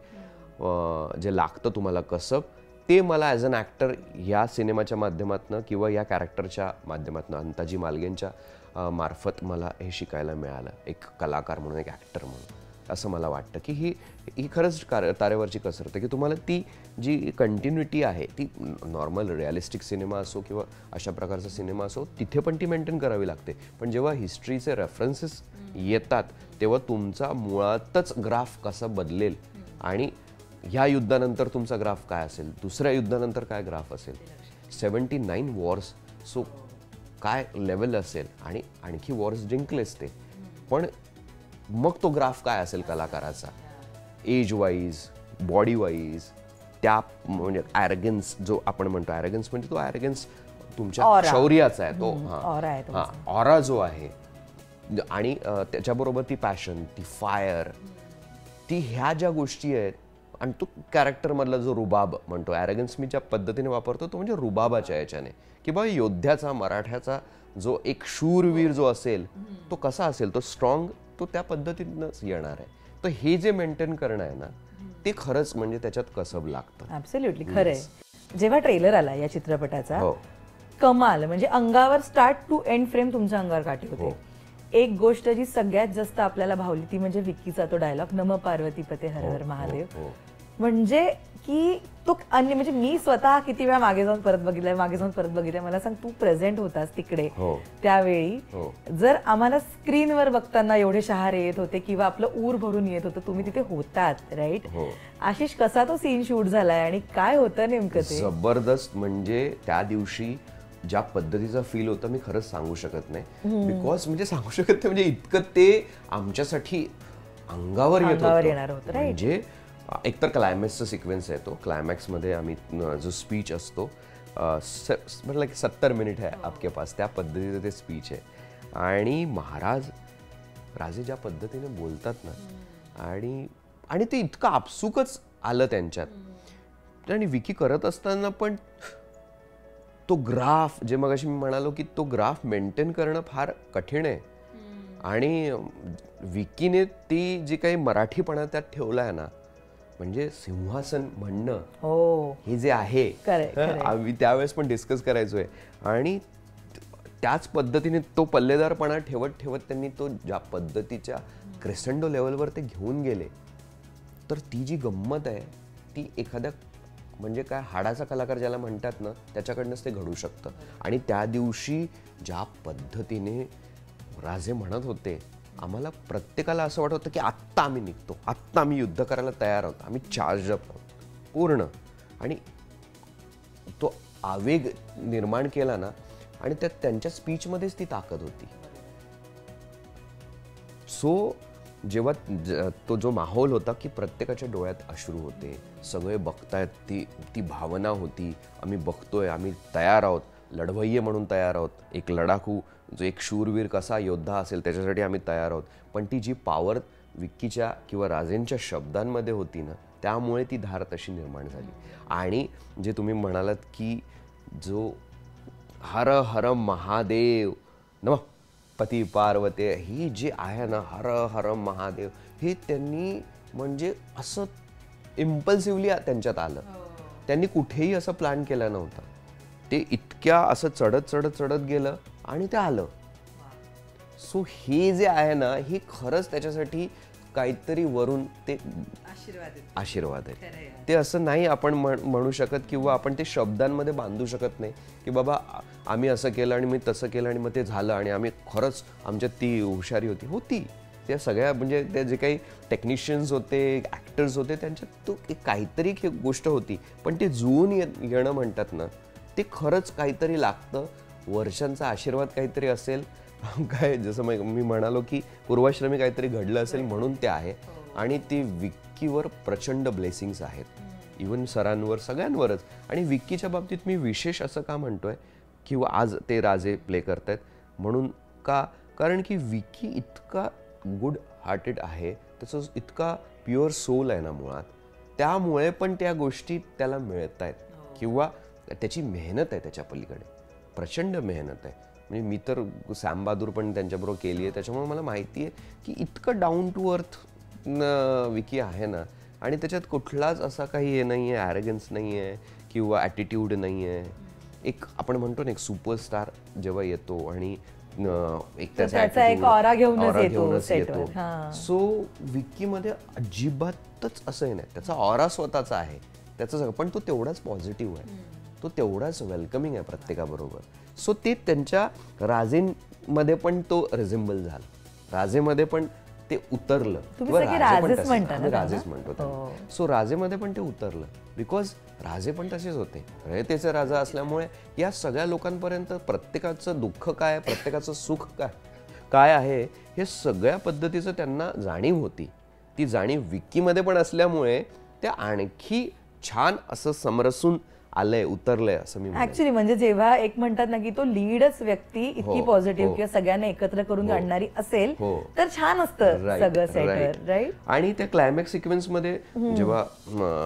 जे लागतं तुम्हाला कसब, ते मला ॲज अन ॲक्टर या सिनेमाच्या माध्यमातून किंवा या कॅरेक्टरच्या माध्यमातून, अंताजी मालगेंच्या मार्फत मला हे शिकायला मिळालं, एक कलाकार म्हणून, एक ॲक्टर म्हणून. असं मला वाटतं की ही खरंच तारेवरची कसरत आहे, की तुम्हाला ती जी कंटिन्युटी आहे, ती नॉर्मल रिअलिस्टिक सिनेमा असो किंवा अशा प्रकारचा सिनेमा असो, तिथे पण ती मेंटेन करावी लागते. पण जेव्हा हिस्ट्रीचे रेफरन्सेस येतात तेव्हा तुमचा मुळातच ग्राफ कसा बदलेल, आणि ह्या युद्धानंतर तुमचा ग्राफ काय असेल, दुसऱ्या युद्धानंतर काय ग्राफ असेल, 79 वॉर्स, सो काय लेवल असेल, आणि आणखी वॉर्स जिंकलेच ते, पण मग तो ग्राफ काय असेल कलाकाराचा, एज वाईज, बॉडी वाईज, त्या म्हणजे ॲरगन्स जो आपण म्हणतो, ॲरगन्स म्हणजे तो ॲरगन्स तुमच्या शौर्याचा आहे, तो ऑरा जो आहे, आणि त्याच्याबरोबर ती पॅशन, ती फायर, ती ह्या ज्या गोष्टी आहेत आणि तो कॅरेक्टरमधला जो रुबाब म्हणतो, ॲरोगन्स मी ज्या पद्धतीने वापरतो तो म्हणजे रुबाबाच्या याच्याने, की बाबा योद्ध्याचा, मराठ्याचा जो एक शूरवीर जो असेल तो कसा असेल, तो स्ट्रॉंग, तो त्या पद्धतीनंच येणार आहे. तर हे जे मेंटेन करणं आहे ना, ते खरंच म्हणजे त्याच्यात कसब लागतं. ऍब्सोल्युटली खरंय. जेव्हा ट्रेलर आला या चित्रपटाचा, हो. कमाल, म्हणजे अंगावर स्टार्ट टू एंड फ्रेम तुमच्या अंगावर काटे होते. एक गोष्ट जी सगळ्यात जास्त आपल्याला भावली ती म्हणजे विक्कीचा तो डायलॉग, नम पार्वतीपते हर हर महादेव. म्हणजे की तो म्हणजे मी स्वतः किती वेळा मागे जाऊन परत बघितलंय. मला सांग, तू प्रेझेंट होतास तिकडे त्यावेळी. जर आम्हाला स्क्रीनवर बघताना एवढे शहारे येत होते किंवा आपलं ऊर भरून येत होतं, तुम्ही तिथे होतात, राईट? आशिष, कसा तो सीन शूट झालाय आणि काय होतं नेमकं ते? जबरदस्त. म्हणजे त्या दिवशी ज्या पद्धतीचा फील होता मी खरंच सांगू शकत नाही. बिकॉज म्हणजे सांगू शकत नाही, म्हणजे इतकं ते आमच्यासाठी अंगावर येत होतं. म्हणजे एकतर क्लायमॅक्सचा सिक्वेन्स आहे, तो क्लायमॅक्समध्ये आम्ही जो स्पीच असतो, म्हटलं की 70 मिनिट आहे आपके पास, त्या पद्धतीचं ते स्पीच आहे. आणि महाराज राजे ज्या पद्धतीने बोलतात ना, आणि ते इतकं आपसुकच आलं त्यांच्यात. आणि विकी करत असताना पण तो ग्राफ, जे मगाशी मी म्हणालो की तो ग्राफ मेंटेन करणं फार कठीण आहे. आणि विकीने ती जी काही मराठीपणा त्यात ठेवला आहे ना, म्हणजे सिंहासन म्हणणं हे जे आहे, आम्ही त्यावेळेस पण डिस्कस करायचोय. आणि त्याच पद्धतीने तो पल्लेदारपणा ठेवत ठेवत त्यांनी तो ज्या पद्धतीच्या क्रेसेंडो लेवलवर ते घेऊन गेले, तर ती जी गंमत आहे ती एखाद्या म्हणजे काय हाडाचा कलाकार ज्याला म्हणतात ना, त्याच्याकडनंच ते घडू शकतं. आणि त्या दिवशी ज्या पद्धतीने राजे म्हणत होते, आम्हाला प्रत्येकाला असं वाटत होतं की आत्ता आम्ही निघतो, आत्ता आम्ही युद्ध करायला तयार आहोत, आम्ही चार्ज अप आहोत पूर्ण. आणि तो आवेग निर्माण केला ना, आणि त्यात त्यांच्या स्पीचमध्येच ती ताकद होती. सो जेव्हा तो जो माहोल होता की प्रत्येकाच्या डोळ्यात अश्रू होते, सगळे बघतायत, ती भावना होती, आम्ही बघतोय, आम्ही तयार आहोत, लढवय्ये म्हणून तयार आहोत, एक लढाकू जो एक शूरवीर कसा योद्धा असेल त्याच्यासाठी आम्ही तयार आहोत. पण ती जी पॉवर विक्कीच्या किंवा राजेंच्या शब्दांमध्ये होती ना, त्यामुळे ती धार तशी निर्माण झाली. आणि जे तुम्ही म्हणालात की जो हर हर महादेव नमः पती पार्वते, ही जे आहे ना, हर हर महादेव, हे त्यांनी म्हणजे असं इम्पल्सिव्हली त्यांच्यात आलं. त्यांनी कुठेही असं प्लॅन केलं नव्हतं. ते इतक्या असं चढत गेलं आणि ते आलं. सो हे जे आहे ना, हे खरंच त्याच्यासाठी काहीतरी वरून ते आशीर्वाद आहे. ते असं नाही आपण म्हणू शकत किंवा आपण ते शब्दांमध्ये बांधू शकत नाही की बाबा आम्ही असं केलं आणि मी तसं केलं आणि मग ते झालं आणि आम्ही खरंच आमच्यात ती हुशारी होती. त्या सगळ्या म्हणजे ते जे काही टेक्निशियन्स होते, ॲक्टर्स होते, त्यांच्यात तो काहीतरी गोष्ट होती. पण ते जुळून येणं म्हणतात ना, ते खरंच काहीतरी लागतं. वर्षांचा आशीर्वाद काहीतरी असेल, काय जसं मी म्हणालो की पूर्वाश्रमी काहीतरी घडलं असेल म्हणून ते आहे. आणि ते विक्कीवर प्रचंड ब्लेसिंग्स आहेत, इवन सरांवर, सगळ्यांवरच. आणि विक्कीच्या बाबतीत मी विशेष असं का म्हणतोय किंवा आज ते राजे प्ले करतायत म्हणून का, कारण की विक्की इतका गुड हार्टेड आहे, त्याचं इतका प्युअर सोल आहे ना मुळात, त्यामुळे पण त्या गोष्टी त्याला मिळत आहेत. किंवा त्याची मेहनत आहे त्याच्या पलीकडे, प्रचंड मेहनत आहे. म्हणजे मी तर सॅम बहादूर पण त्यांच्याबरोबर केली आहे, त्याच्यामुळे मला माहिती आहे की इतकं डाऊन टू अर्थ विकी आहे ना. आणि त्याच्यात कुठलाच असा काही हे नाही आहे, ॲरोगन्स नाही आहे किंवा ॲटिट्यूड नाही आहे. एक आपण म्हणतो ना, एक सुपरस्टार जेव्हा येतो आणि एक त्याचा एक ऑरा घेऊनच येतो. सो विक्कीमध्ये अजिबातच असं नाही, त्याचा ऑरा स्वतःचा आहे त्याचं सगळं, पण तो तेवढाच पॉझिटिव्ह आहे, तो तेवढाच वेलकमिंग आहे प्रत्येकाबरोबर. सो ते त्यांच्या राजेंमध्ये पण तो रिझेंबल झाला, राजेमध्ये पण ते उतरलं. राजेच म्हणतो. सो राजेमध्ये पण ते उतरलं, बिकॉज राजे पण तसेच होते, रयतेचे राजा असल्यामुळे या सगळ्या लोकांपर्यंत प्रत्येकाचं दुःख काय, प्रत्येकाचं सुख काय आहे, हे सगळ्या पद्धतीचं त्यांना जाणीव होती. ती जाणीव विक्कीमध्ये पण असल्यामुळे त्या आणखी छान असं समरसून आलंय उतरलंय असं मी म्हणेन. ऍक्च्युली म्हणजे जेव्हा एक म्हणतात ना की तो लीडच व्यक्ती इतकी पॉझिटिव्ह किंवा सगळ्यांना एकत्र करून आणणारी असेल तर छान असतं सगळं सेटर, राईट. आणि त्या क्लायमॅक्स सिक्वेन्स मध्ये जेव्हा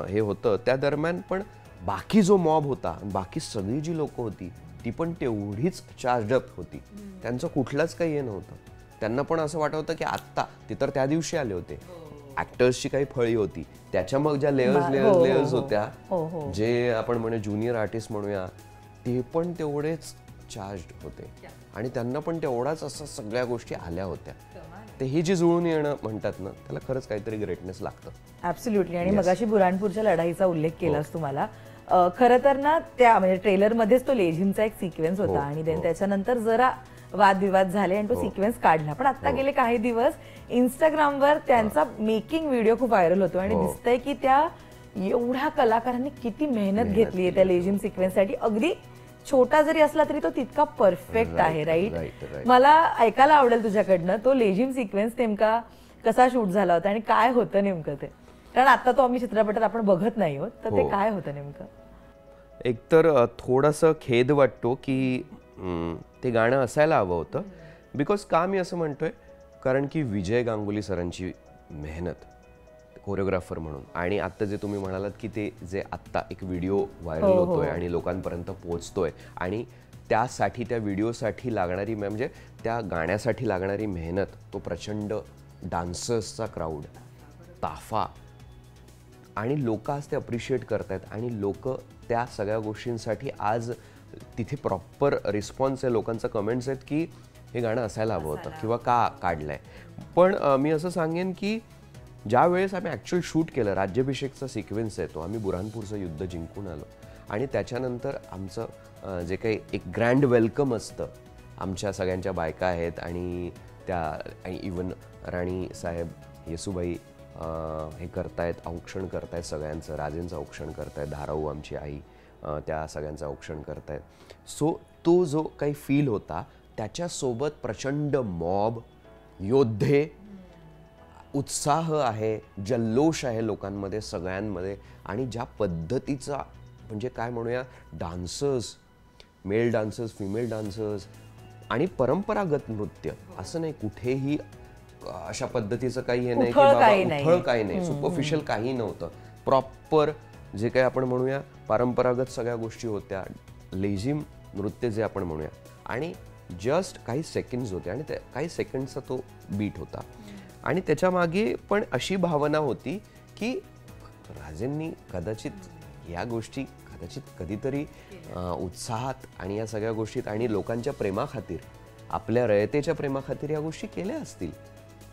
हे होतं त्या दरम्यान पण बाकी जो मॉब होता, बाकी सगळी जी लोक होती ती पण तेवढीच चार्ज अप होती. त्यांचं कुठलंच काही हे नव्हतं. त्यांना पण असं वाटत होतं की आत्ता ते तर त्या दिवशी आले होते, ऍक्टर्सची काही फळी होती, त्याच्या मग ज्या लेयर्स होत्या, जे आपण म्हणू ज्युनियर आर्टिस्ट म्हणूया, ते पण तेवढेच चार्ज होते आणि त्यांना पण तेवढाच असं सगळ्या गोष्टी आल्या होत्या. ते हे जे जुळून येणं म्हणतात ना, त्याला खरंच काहीतरी ग्रेटनेस लागतं. ऍब्सोल्युटली. आणि मगाशी बुऱ्हाणपूरच्या लढाईचा उल्लेख केलास तुम्हाला. खरं तर ना त्या म्हणजे ट्रेलर मध्येच तो लेझिमचा एक सिक्वेन्स होता आणि त्याच्यानंतर जरा वादविवाद झाले आणि तो सिक्वेन्स काढला. पण आता गेले काही दिवस इंस्टाग्रामवर त्यांचा मेकिंग व्हिडिओ खूप व्हायरल होतो आणि दिसतंय की त्या एवढ्या कलाकारांनी किती मेहनत घेतली आहे त्या लेझिम सिक्वेन्ससाठी. अगदी छोटा जरी असला तरी तो तितका परफेक्ट आहे, राईट. मला ऐकायला आवडेल तुझ्याकडनं तो लेझिम सिक्वेन्स नेमका कसा शूट झाला होता आणि काय होतं नेमकं ते, कारण आता तो आम्ही चित्रपटात आपण बघत नाही आहोत, तर ते काय होतं नेमकं. एकतर थोडंसं खेद वाटतो की ते गाणं असायला हवं होतं. बिकॉज का मी असं म्हणतोय, कारण की विजय गांगुली सरांची मेहनत कोरिओग्राफर म्हणून, आणि आत्ता जे तुम्ही म्हणालात की ते जे आत्ता एक व्हिडिओ व्हायरल होतोय आणि लोकांपर्यंत पोहोचतोय, आणि त्यासाठी त्या व्हिडिओसाठी लागणारी म्हणजे त्या गाण्यासाठी लागणारी मेहनत, तो प्रचंड डान्सर्सचा क्राऊड, ताफा, आणि लोक आज ते अप्रिशिएट करतायत आणि लोक त्या सगळ्या गोष्टींसाठी आज तिथे प्रॉपर रिस्पॉन्स आहे. लोकांचा कमेंट्स आहेत की हे गाणं असायला हवं होतं किंवा का काढलंय. पण मी असं सांगेन की ज्या वेळेस आम्ही ॲक्च्युअल शूट केलं, राज्याभिषेकचा सिक्वेन्स आहे तो, आम्ही बुऱ्हाणपूरचं युद्ध जिंकून आलो आणि त्याच्यानंतर आमचं जे काही एक ग्रँड वेलकम असतं, आमच्या सगळ्यांच्या बायका आहेत आणि त्या इवन राणी साहेब येसूबाई हे करतायत, औक्षण करतायत सगळ्यांचं, राजेंचं औक्षण करतायत, धाराऊ आमची आई त्या सगळ्यांचं औक्षण करतायत. सो तो जो काही फील होता त्याच्यासोबत प्रचंड मॉब, योद्धे, उत्साह आहे, जल्लोष आहे लोकांमध्ये, सगळ्यांमध्ये. आणि ज्या पद्धतीचा म्हणजे काय म्हणूया, dancers, male dancers, female dancers आणि परंपरागत नृत्य, असं नाही कुठेही अशा पद्धतीचं काही हे नाही की बाबा उथळ काही नाही, सुपरफिशियल काही नव्हतं. प्रॉपर जे काही आपण म्हणूया परंपरागत सगळ्या गोष्टी होत्या, लेझिम नृत्य जे आपण म्हणूया, आणि जस्ट काही सेकंड्स होते आणि त्या काही सेकंडचा तो बीट होता. आणि त्याच्या मागे पण अशी भावना होती की राजेंनी कदाचित या गोष्टी कधीतरी उत्साहात आणि या सगळ्या गोष्टीत आणि लोकांच्या प्रेमाखातीर, आपल्या रयतेच्या प्रेमाखातीर या गोष्टी केल्या असतील.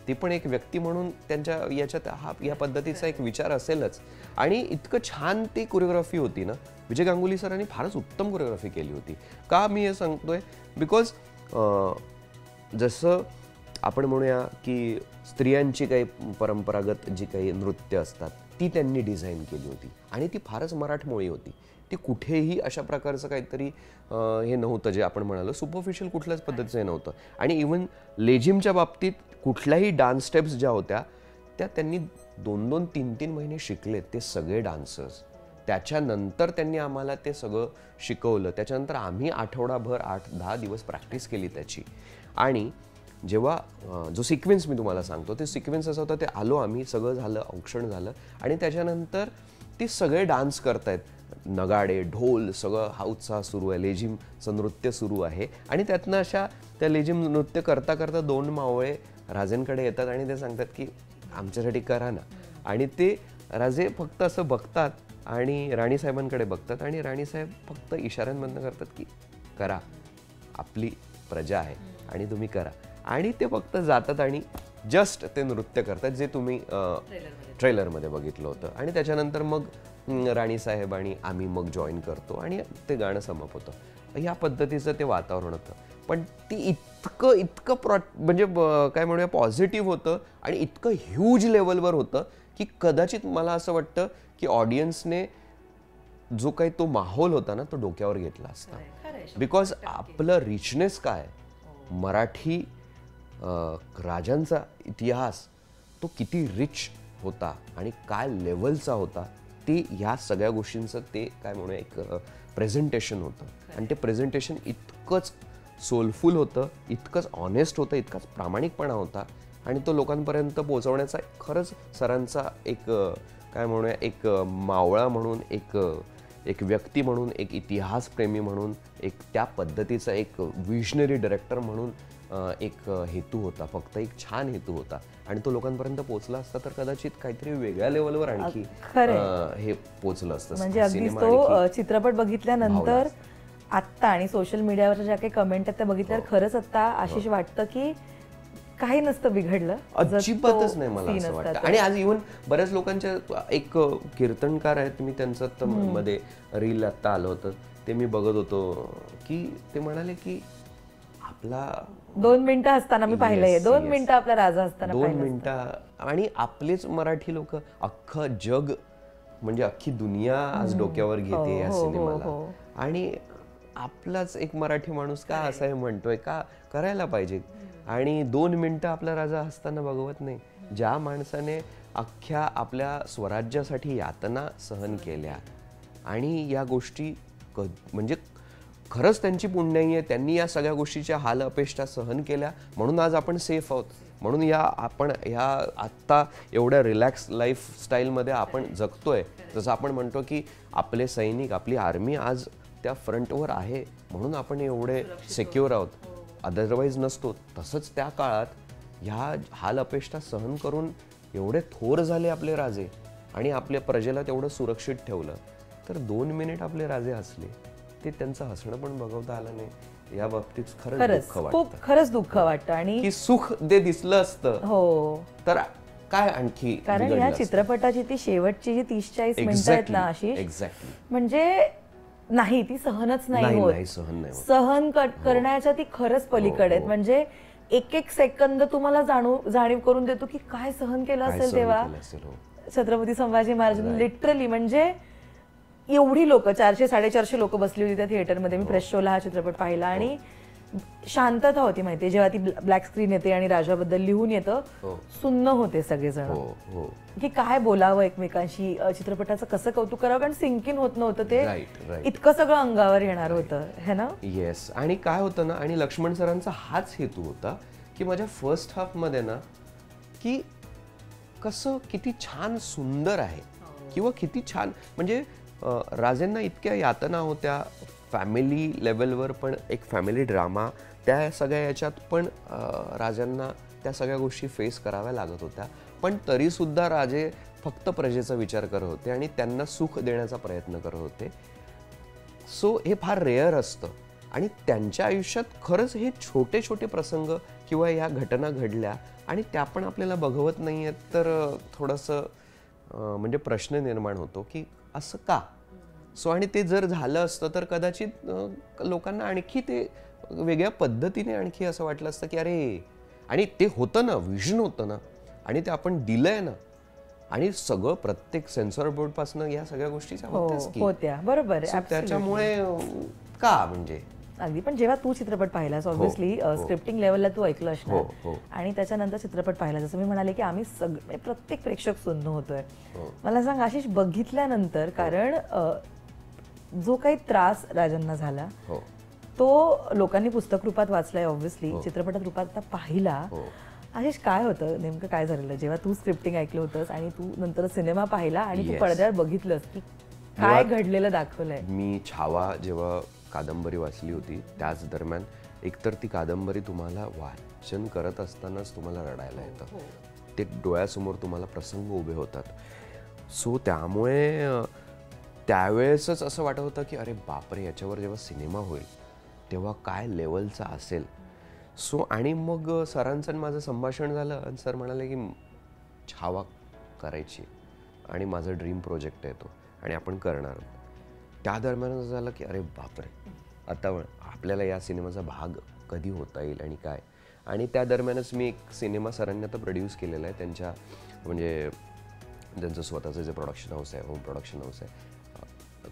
ती पण एक व्यक्ती म्हणून त्यांच्या याच्यात या पद्धतीचा एक विचार असेलच. आणि इतकं छान ती कोरिओग्राफी होती ना, विजय गांगुली सरांनी फारच उत्तम कोरिओग्राफी केली होती. का मी हे सांगतोय, बिकॉज जसं आपण म्हणूया की स्त्रियांची काही परंपरागत जी काही नृत्य असतात ती त्यांनी डिझाईन केली होती आणि ती फारच मराठमोळी होती. ती कुठेही अशा प्रकारचं काहीतरी हे नव्हतं जे आपण म्हणालो सुपरफिशियल कुठल्याच पद्धतीचं हे नव्हतं. आणि इवन लेझिमच्या बाबतीत कुठल्याही डान्स स्टेप्स ज्या होत्या त्या त्यांनी 2-2, 3-3 महिने शिकलेत ते सगळे डान्सर्स. त्याच्यानंतर त्यांनी आम्हाला ते सगळं शिकवलं. त्याच्यानंतर आम्ही आठवडाभर 8-10 दिवस प्रॅक्टिस केली त्याची. आणि जेव्हा जो सिक्वेन्स मी तुम्हाला सांगतो ते सिक्वेन्स असं होतं, ते आलो आम्ही, सगळं झालं, औक्षण झालं आणि त्याच्यानंतर ते सगळे डान्स करतायत, नगाडे, ढोल, सगळं हा उत्साह सुरू आहे, लेझिमचं नृत्य सुरू आहे. आणि त्यातनं अशा त्या लेझिम नृत्य करता करता 2 मावळे राजेंकडे येतात आणि ते सांगतात की आमच्यासाठी करा ना. आणि ते राजे फक्त असं बघतात आणि राणीसाहेबांकडे बघतात आणि राणीसाहेब फक्त इशाऱ्यांमधनं करतात की करा, आपली प्रजा आहे आणि तुम्ही करा. आणि ते फक्त जातात आणि जस्ट ते नृत्य करतात जे तुम्ही ट्रेलरमध्ये बघितलं होतं. आणि त्याच्यानंतर मग राणीसाहेब आणि आम्ही मग जॉईन करतो आणि ते गाणं समाप्त होतं. ह्या पद्धतीचं ते वातावरण होतं. पण ते इतकं म्हणजे काय म्हणूया पॉझिटिव्ह होतं आणि इतकं ह्यूज लेवलवर होतं की कदाचित मला असं वाटतं की ऑडियन्सने जो काही तो माहोल होता ना तो डोक्यावर घेतला असता. बिकॉज आपलं रिचनेस काय, मराठी राजांचा इतिहास तो किती रिच होता आणि काय लेवलचा होता ते ह्या सगळ्या गोष्टींचं ते काय म्हणूया एक प्रेझेंटेशन होतं आणि ते प्रेझेंटेशन इतकंच सोलफुल होतं, इतकंच ऑनेस्ट होतं, इतकाच प्रामाणिकपणा होता आणि तो लोकांपर्यंत पोहोचवण्याचा खरंच सरांचा एक काय म्हणूया एक मावळा म्हणून एक व्यक्ती म्हणून एक इतिहासप्रेमी म्हणून एक त्या पद्धतीचा एक विजनरी डायरेक्टर म्हणून एक हेतू होता, फक्त एक छान हेतू होता आणि तो लोकांपर्यंत पोहोचला असता तर कदाचित काहीतरी वेगळ्या लेवलवर आणखी हे पोहोचलं असतं. म्हणजे अगदीच तो चित्रपट बघितल्यानंतर आत्ता आणि सोशल मीडियावरच्या ज्या काही कमेंट आहेत त्या बघितल्यावर खरंच आत्ता आशिष वाटतं की काही नसतं बिघडलं, अजिबातच नाही मला असं वाटतं. आणि आज इव्हन बऱ्याच लोकांच्या एक कीर्तनकार आहेत, मी त्यांचं मध्ये रील आत्ता आलं होतं ते मी बघत होतो की ते म्हणाले की आपला 2 मिनिटं असताना मी पाहिलंय, 2 मिनिटं आपला राजा असताना 2 मिनिटं आणि आपलेच मराठी लोक अख्खं जग म्हणजे अख्खी दुनिया आज डोक्यावर घेते या सिनेमाला आणि आपलाच एक मराठी माणूस का असं हे म्हणतोय, का करायला पाहिजे. आणि 2 मिनिटं आपला राजा असताना बघवत नाही. ज्या माणसाने अख्ख्या आपल्या स्वराज्यासाठी यातना सहन केल्या आणि या गोष्टी म्हणजे खरंच त्यांची पुण्याई आहे, त्यांनी या सगळ्या गोष्टीच्या हाल अपेष्टा सहन केल्या म्हणून आज आपण सेफ आहोत, म्हणून आपण ह्या आत्ता एवढ्या रिलॅक्स लाईफस्टाईलमध्ये आपण जगतोय. जसं आपण म्हणतो की आपले सैनिक, आपली आर्मी आज त्या फ्रंटवर आहे म्हणून आपण एवढे सिक्युअर आहोत, अदरवाईज नसतो. तसंच त्या काळात ह्या हाल अपेष्टा सहन करून एवढे थोर झाले आपले राजे आणि आपल्या प्रजेला तेवढं सुरक्षित ठेवलं. तर 2 मिनिट आपले राजे हसले, ते त्यांचं हसणं पण बघवता आलं नाही. या बाबतीत खरंच दुःख वाटतं आणि की सुख ते दिसलं असतं हो तर काय आणखी. कारण या चित्रपटाची ती शेवटची जी 30-40 मिनिटं आहेत ना आशिष, म्हणजे नाही ती सहनच नाही होत. सहन करण्याच्या ती खरंच पलीकडे आहेत. म्हणजे एक सेकंद तुम्हाला जाणीव करून देतो की काय सहन केलं असेल तेव्हा छत्रपती संभाजी महाराजांनी. लिटरली म्हणजे एवढी लोक 400-450 लोक बसली होती त्या थिएटरमध्ये. मी प्रेस शोला हा चित्रपट पाहिला आणि शांतता होती माहितीये. जेव्हा ती ब्लॅक स्क्रीन येते आणि राजाबद्दल लिहून येतं, सुन्न होते सगळेजण की काय बोलावं एकमेकांशी, चित्रपटाचं कसं कौतुक करावं, कारण सिंकिन होत नव्हतं ते, इतकं सगळं अंगावर येणार होतं है ना. येस. आणि काय होतं ना, आणि लक्ष्मण सरांचा हाच हेतू होता की माझ्या फर्स्ट हाफ मध्ये ना की कसं किती छान सुंदर आहे किंवा किती छान म्हणजे राजेंना इतक्या यातना होत्या फॅमिली लेवलवर, पण एक फॅमिली ड्रामा त्या सगळ्या याच्यात पण राजांना त्या सगळ्या गोष्टी फेस कराव्या लागत होत्या. पण तरीसुद्धा राजे फक्त प्रजेचा विचार करत होते आणि त्यांना सुख देण्याचा प्रयत्न करत होते. सो हे फार रेअर असतं आणि त्यांच्या आयुष्यात खरंच हे छोटे छोटे प्रसंग किंवा ह्या घटना घडल्या आणि त्या पण आपल्याला बघवत नाही आहेत. तर थोडंसं म्हणजे प्रश्न निर्माण होतो की असं का. सो आणि ते जर झालं असतं तर कदाचित लोकांना आणखी ते वेगळ्या पद्धतीने आणखी असं वाटलं असतं की अरे, आणि ते होतं ना, विजन होतं ना आणि ते आपण दिलंय ना, आणि सगळं प्रत्येक सेन्सॉर बोर्ड पासून या सगळ्या गोष्टीच्या होत्या. बरोबर. त्याच्यामुळे का म्हणजे अगदी. पण जेव्हा तू चित्रपट पाहिलास, ऑब्व्हियसली स्क्रिप्टिंग लेवलला तू ऐकलं असणार आणि त्याच्यानंतर चित्रपट पाहिला, जसं मी म्हणाले की आम्ही सगळे प्रत्येक प्रेक्षक सुन्न होतोय. मला सांग आशिष, बघितल्यानंतर, कारण जो काही त्रास राजांना झाला तो लोकांनी पुस्तक रूपात वाचलाय, ऑब्व्हियसली चित्रपटात रूपात पाहिला. आशिष, काय होतं नेमकं, काय झालेलं जेव्हा तू स्क्रिप्टिंग ऐकलं होतंस आणि तू नंतर सिनेमा पाहिला आणि तू पडद्यावर बघितलंस की काय घडलेलं दाखवलंय. मी छावा जेव्हा कादंबरी वाचली होती त्याच दरम्यान एकतर ती कादंबरी तुम्हाला वाचन करत असतानाच तुम्हाला रडायला येतं, ते डोळ्यासमोर तुम्हाला प्रसंग उभे होतात. सो त्यामुळे त्यावेळेसच असं वाटत होतं की अरे बापरे, याच्यावर जेव्हा सिनेमा होईल तेव्हा काय लेवलचा असेल. सो आणि मग सरांचं माझं संभाषण झालं आणि सर म्हणाले की छावा करायची आणि माझं ड्रीम प्रोजेक्ट आहे तो आणि आपण करणार. त्या दरम्यान असं झालं की अरे बापरे, आता आपल्याला या सिनेमाचा भाग कधी होता येईल आणि काय. आणि त्या दरम्यानच मी एक सिनेमा सरांनी आता प्रोड्यूस केलेला आहे, त्यांच्या म्हणजे त्यांचं स्वतःचं जे प्रोडक्शन हाऊस आहे, होम प्रोडक्शन हाऊस आहे,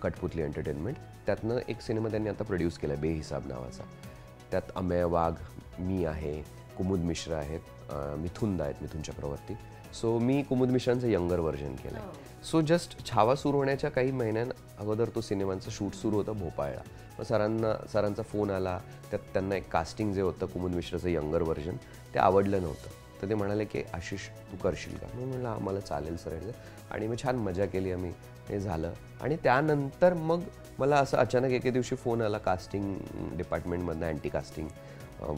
कठपुतली एंटरटेनमेंट, त्यातनं एक सिनेमा त्यांनी आता प्रोड्यूस केला आहे बेहिसाब नावाचा. त्यात अमेय वाघ, मी आहे, कुमुद मिश्रा आहेत, मिथुन चक्रवर्ती, सो मी कुमुद मिश्रांचं यंगर व्हर्जन केलं आहे. सो जस्ट छावा सुरू होण्याच्या काही महिन्यां अगोदर तो सिनेमांचं शूट सुरू होतं भोपाळला. मग सरांचा फोन आला. त्यात त्यांना एक कास्टिंग जे होतं कुमुद मिश्राचं यंगर व्हर्जन ते आवडलं नव्हतं. तर ते म्हणाले की आशिष तू करशील का? मी म्हटलं आम्हाला चालेल सर. आणि मी छान मजा केली आम्ही. हे झालं आणि त्यानंतर मग मला असं अचानक एके दिवशी फोन आला कास्टिंग डिपार्टमेंटमधनं. अँटी कास्टिंग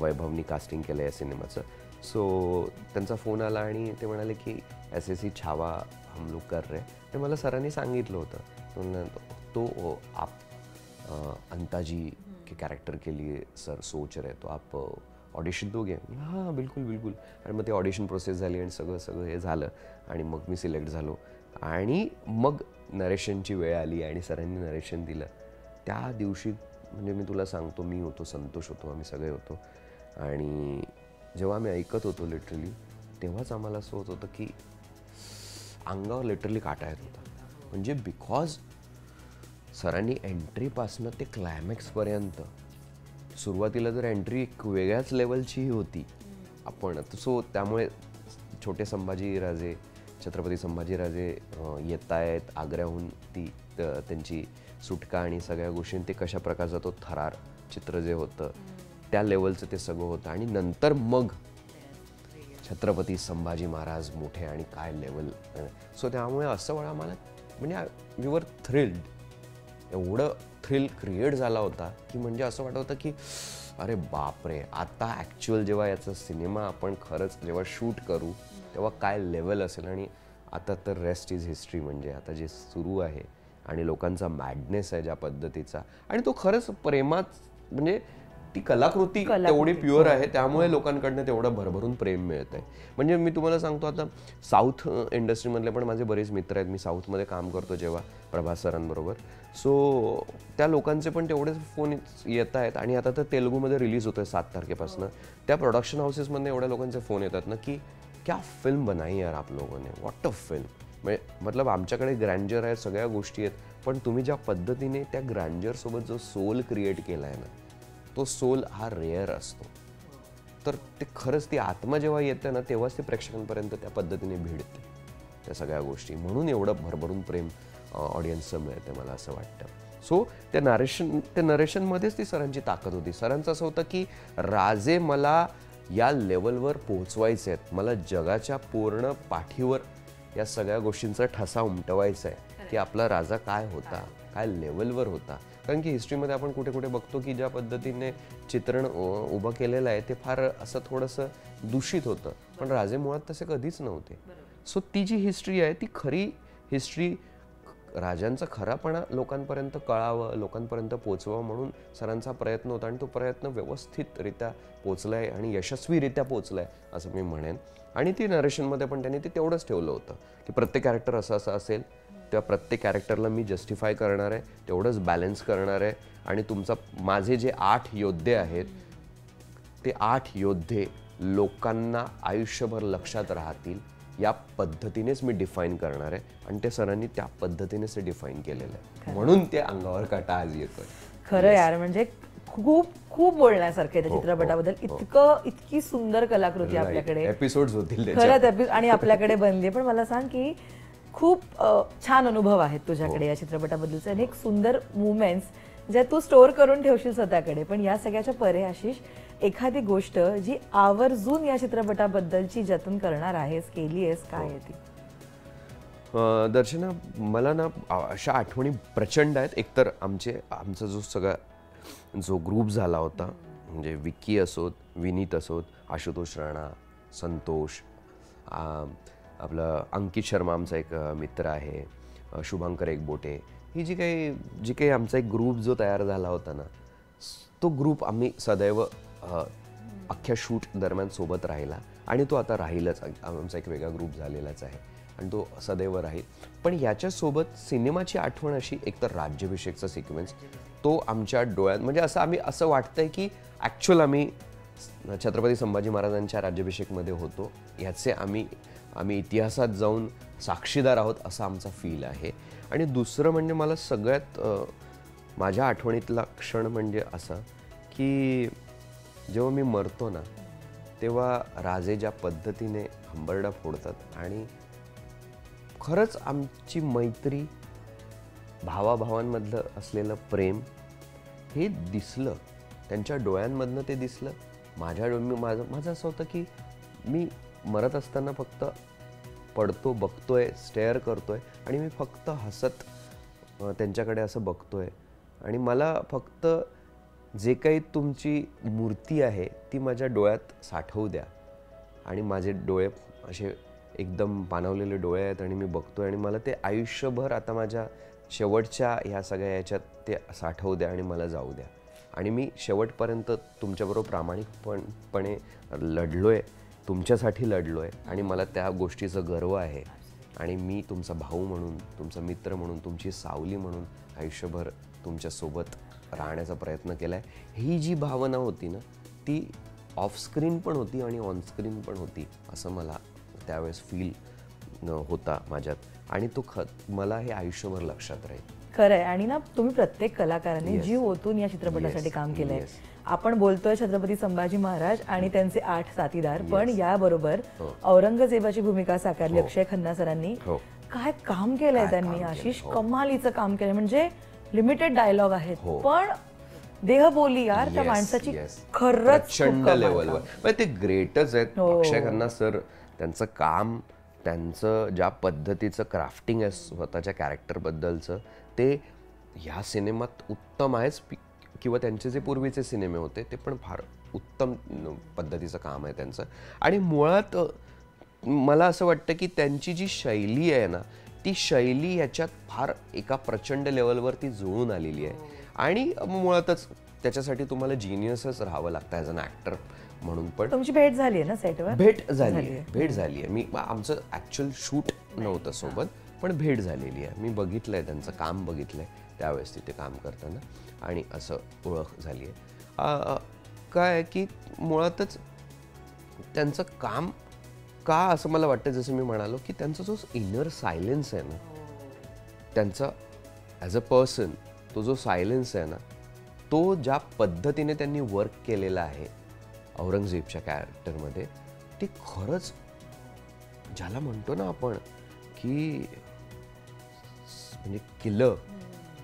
वैभवनी कास्टिंग केलं या सिनेमाचं. सो त्यांचा फोन आला आणि ते म्हणाले की ऐसे छावा हम लोग कर रहे. ते मला सरांनी सांगितलं होतं. तो आप अंताजी के कैरेक्टर के लिए सर सोच रहे तो आप ऑडिशन दोगे? हां बिलकुल बिलकुल. आणि मग ते ऑडिशन प्रोसेस झाली आणि सगळं हे झालं आणि मग मी सिलेक्ट झालो. आणि मग नरेशनची वेळ आली आणि सरांनी नरेशन दिलं. त्या दिवशी म्हणजे मी तुला सांगतो मी होतो, संतोष होतो, आम्ही सगळे होतो. आणि जेव्हा आम्ही ऐकत होतो लिटरली तेव्हाच आम्हाला असं होत होतं की अंगावर लिटरली काटा येत होता. म्हणजे बिकॉज सरांनी एंट्रीपासनं ते क्लायमॅक्सपर्यंत सुरुवातीला जर एंट्री एक वेगळ्याच लेवलचीही होती आपण. सो त्यामुळे छोटे संभाजीराजे, छत्रपती संभाजीराजे येत आहेत आग्र्याहून, ती त्यांची सुटका आणि सगळ्या गोष्टी, ते कशा प्रकारचा तो थरार चित्र जे होतं त्या लेवलचं ते सगळं होतं. आणि नंतर मग छत्रपती संभाजी महाराज मोठे आणि काय लेवल. सो त्यामुळे असं वेळा मला म्हणजे वी वर थ्रिल्ड. एवढं थ्रिल क्रिएट झाला होता की म्हणजे असं वाटत होतं की अरे बापरे, आता ॲक्च्युअल जेव्हा याचा सिनेमा आपण खरंच जेव्हा शूट करू तेव्हा काय लेवल असेल. आणि आता तर रेस्ट इज हिस्ट्री. म्हणजे आता जे सुरू आहे आणि लोकांचा मॅडनेस आहे ज्या पद्धतीचा, आणि तो खरंच प्रेमात म्हणजे ती कलाकृती तेवढी प्युअर आहे त्यामुळे लोकांकडनं तेवढं भरभरून प्रेम मिळत आहे. म्हणजे मी तुम्हाला सांगतो आता साऊथ इंडस्ट्रीमधले पण माझे बरेच मित्र आहेत. मी साऊथमध्ये काम करतो जेव्हा प्रभास सरांबरोबर. सो त्या लोकांचे पण तेवढेच फोन येत आहेत. आणि आता तर तेलुगूमध्ये रिलीज होतोय 7 तारखेपासून. त्या प्रोडक्शन हाऊसेसमधनं एवढ्या लोकांचे फोन येतात ना की क्या फिल्म बनाई यार आप लोगों ने, व्हॉट अ फिल्म. म्हणजे मतलब आमच्याकडे ग्रँजर आहे, सगळ्या गोष्टी आहेत, पण तुम्ही ज्या पद्धतीने त्या ग्रँजरसोबत जो सोल क्रिएट केला आहे ना, तो सोल हा रेअर असतो. तर ते खरंच ती आत्मा जेव्हा येते ना तेव्हाच ते प्रेक्षकांपर्यंत त्या पद्धतीने भिडते त्या सगळ्या गोष्टी. म्हणून एवढं भरभरून प्रेम ऑडियन्सचं मिळतं मला असं वाटतं. सो त्या नरेशनमध्येच ती सरांची ताकद होती. सरांचं असं होतं की राजे मला या लेवलवर पोहोचवायचे आहेत, मला जगाच्या पूर्ण पाठीवर या सगळ्या गोष्टींचा ठसा उमटवायचा आहे की आपला राजा काय होता, काय लेवलवर होता. कारण की हिस्ट्रीमध्ये आपण कुठे कुठे बघतो की ज्या पद्धतीने चित्रण उभं केलेलं आहे ते फार असं थोडंसं दूषित होतं, पण राजे मुळात तसे कधीच नव्हते. सो ती जी हिस्ट्री आहे ती खरी हिस्ट्री, राजांचा खरापणा लोकांपर्यंत कळावं, लोकांपर्यंत पोचवावं म्हणून सरांचा प्रयत्न होता. आणि तो प्रयत्न व्यवस्थितरित्या पोचलाय आणि यशस्वीरित्या पोचलाय असं मी म्हणेन. आणि ती नरेशनमध्ये पण त्यांनी ते तेवढंच ठेवलं होतं की प्रत्येक कॅरेक्टर असं असं असेल, त्या प्रत्येक कॅरेक्टरला मी जस्टिफाय करणार आहे, तेवढंच बॅलन्स करणार आहे. आणि माझे जे 8 योद्धे आहेत ते 8 योद्धे लोकांना आयुष्यभर लक्षात राहतील या पद्धतीनेच मी डिफाईन करणार आहे. आणि ते सरांनी त्या पद्धतीनेच ते डिफाईन केलेलं आहे, म्हणून ते अंगावर काटा आज येतोय. खरं यार, म्हणजे खूप खूप बोलण्यासारखं आहे त्या चित्रपटाबद्दल. इतकी सुंदर कलाकृती आपल्याकडे, एपिसोड्स होतील खरंच आणि आपल्याकडे बनली. पण मला सांग की खूप छान अनुभव आहेत तुझ्याकडे या चित्रपटाबद्दलचे आणि एक सुंदर मुवमेंट्स ज्या तू स्टोअर करून ठेवशील स्वतःकडे. पण या सगळ्याच्या परे आशिष, एखादी गोष्ट जी आवर्जून या चित्रपटाबद्दलची जतन करणार आहेस, केली आहेस, काय आहे ती? दर्शना, मला ना अशा आठवणी प्रचंड आहेत. एकतर आमचा जो ग्रुप झाला होता, म्हणजे विक्की असोत, विनीत असोत, आशुतोष राणा, संतोष, आपलं अंकित शर्मा आमचा एक मित्र आहे, शुभांकर एकबोटे, ही जी काही आमचा एक ग्रुप जो तयार झाला होता ना, तो ग्रुप आम्ही सदैव अख्ख्या शूट दरम्यान सोबत राहिला. आणि तो आता राहीलच. आमचा एक वेगळा ग्रुप झालेलाच आहे आणि तो सदैव राहील. पण याच्यासोबत सिनेमाची आठवण अशी, एकतर राज्याभिषेकचा सिक्वेन्स तो आमच्या डोळ्यात, म्हणजे असं वाटतंय की ॲक्च्युअल आम्ही छत्रपती संभाजी महाराजांच्या राज्याभिषेकमध्ये होतो, ह्याचे आम्ही इतिहासात जाऊन साक्षीदार आहोत असा आमचा फील आहे. आणि दुसरं म्हणजे मला सगळ्यात माझ्या आठवणीतला क्षण म्हणजे असा की जेव्हा मी मरतो ना तेव्हा राजे ज्या पद्धतीने हंबरडा फोडतात आणि खरंच आमची मैत्री, भावाभावांमधलं असलेलं प्रेम हे दिसलं, त्यांच्या डोळ्यांमधनं ते दिसलं. माझं असं होतं की मी मरत असताना फक्त पडतो, बघतोय, स्टेअर करतोय आणि मी फक्त हसत त्यांच्याकडे असं बघतोय आणि मला फक्त जे काही तुमची मूर्ती आहे ती माझ्या डोळ्यात साठवू द्या. आणि माझे डोळे असे एकदम पाणावलेले डोळे आहेत आणि मी बघतोय आणि मला ते आयुष्यभर आता माझ्या शेवटच्या ह्या सगळ्या याच्यात ते साठवू द्या आणि मला जाऊ द्या. आणि मी शेवटपर्यंत तुमच्याबरोबर प्रामाणिकपणे लढलोय, तुमच्यासाठी लढलोय आणि मला त्या गोष्टीचं गर्व आहे. आणि मी तुमचा भाऊ म्हणून, तुमचा मित्र म्हणून, तुमची सावली म्हणून आयुष्यभर तुमच्यासोबत राहण्याचा प्रयत्न केला आहे. ही जी भावना होती ना ती ऑफस्क्रीन पण होती आणि ऑनस्क्रीन पण होती असं मला त्यावेळेस फील होता माझ्यात. आणि तो मला हे आयुष्यभर लक्षात राहील. खरंय. आणि ना तुम्ही प्रत्येक कलाकाराने जीव ओतून या चित्रपटासाठी काम केलंय. आपण बोलतोय छत्रपती संभाजी महाराज आणि त्यांचे 8 साथीदार, पण याबरोबर औरंगजेबाची भूमिका साकारली अक्षय खन्ना सरांनी. काय काम केलंय त्यांनी, आशिष कमालीचं काम केलंय. म्हणजे लिमिटेड डायलॉग आहेत पण देहबोली यार त्या माणसाची खरंच प्रचंड लेवलवर. ते ग्रेटच आहेत अक्षय खन्ना सर. त्यांचं काम, त्यांचं ज्या पद्धतीचं क्राफ्टिंग आहे स्वतःच्या कॅरेक्टरबद्दलचं ते ह्या सिनेमात उत्तम आहेच. किंवा त्यांचे जे पूर्वीचे सिनेमे होते ते पण फार उत्तम पद्धतीचं काम आहे त्यांचं. आणि मुळात मला असं वाटतं की त्यांची जी शैली आहे ना ती शैली याच्यात फार एका प्रचंड लेवलवरती जुळून आलेली आहे. आणि मुळातच त्याच्यासाठी तुम्हाला जिनियसच राहावं लागतं ॲज अन ॲक्टर म्हणून. पण तुमची भेट झाली आहे ना सेटवर? भेट झाली आहे. मी आमचं ॲक्च्युअल शूट नव्हतं सोबत पण भेट झालेली आहे. मी बघितलंय त्यांचं काम, बघितलंय त्यावेळेस तिथे काम करताना आणि असं ओळख झाली आहे. काय की मुळातच त्यांचं काम का असं मला वाटतं, जसं मी म्हणालो की त्यांचा जो इनर सायलेन्स आहे ना त्यांचा ॲज अ पर्सन, तो जो सायलेन्स आहे ना तो ज्या पद्धतीने त्यांनी वर्क केलेला आहे औरंगजेबच्या कॅरेक्टरमध्ये ते खरंच ज्याला म्हणतो ना आपण की म्हणजे किलर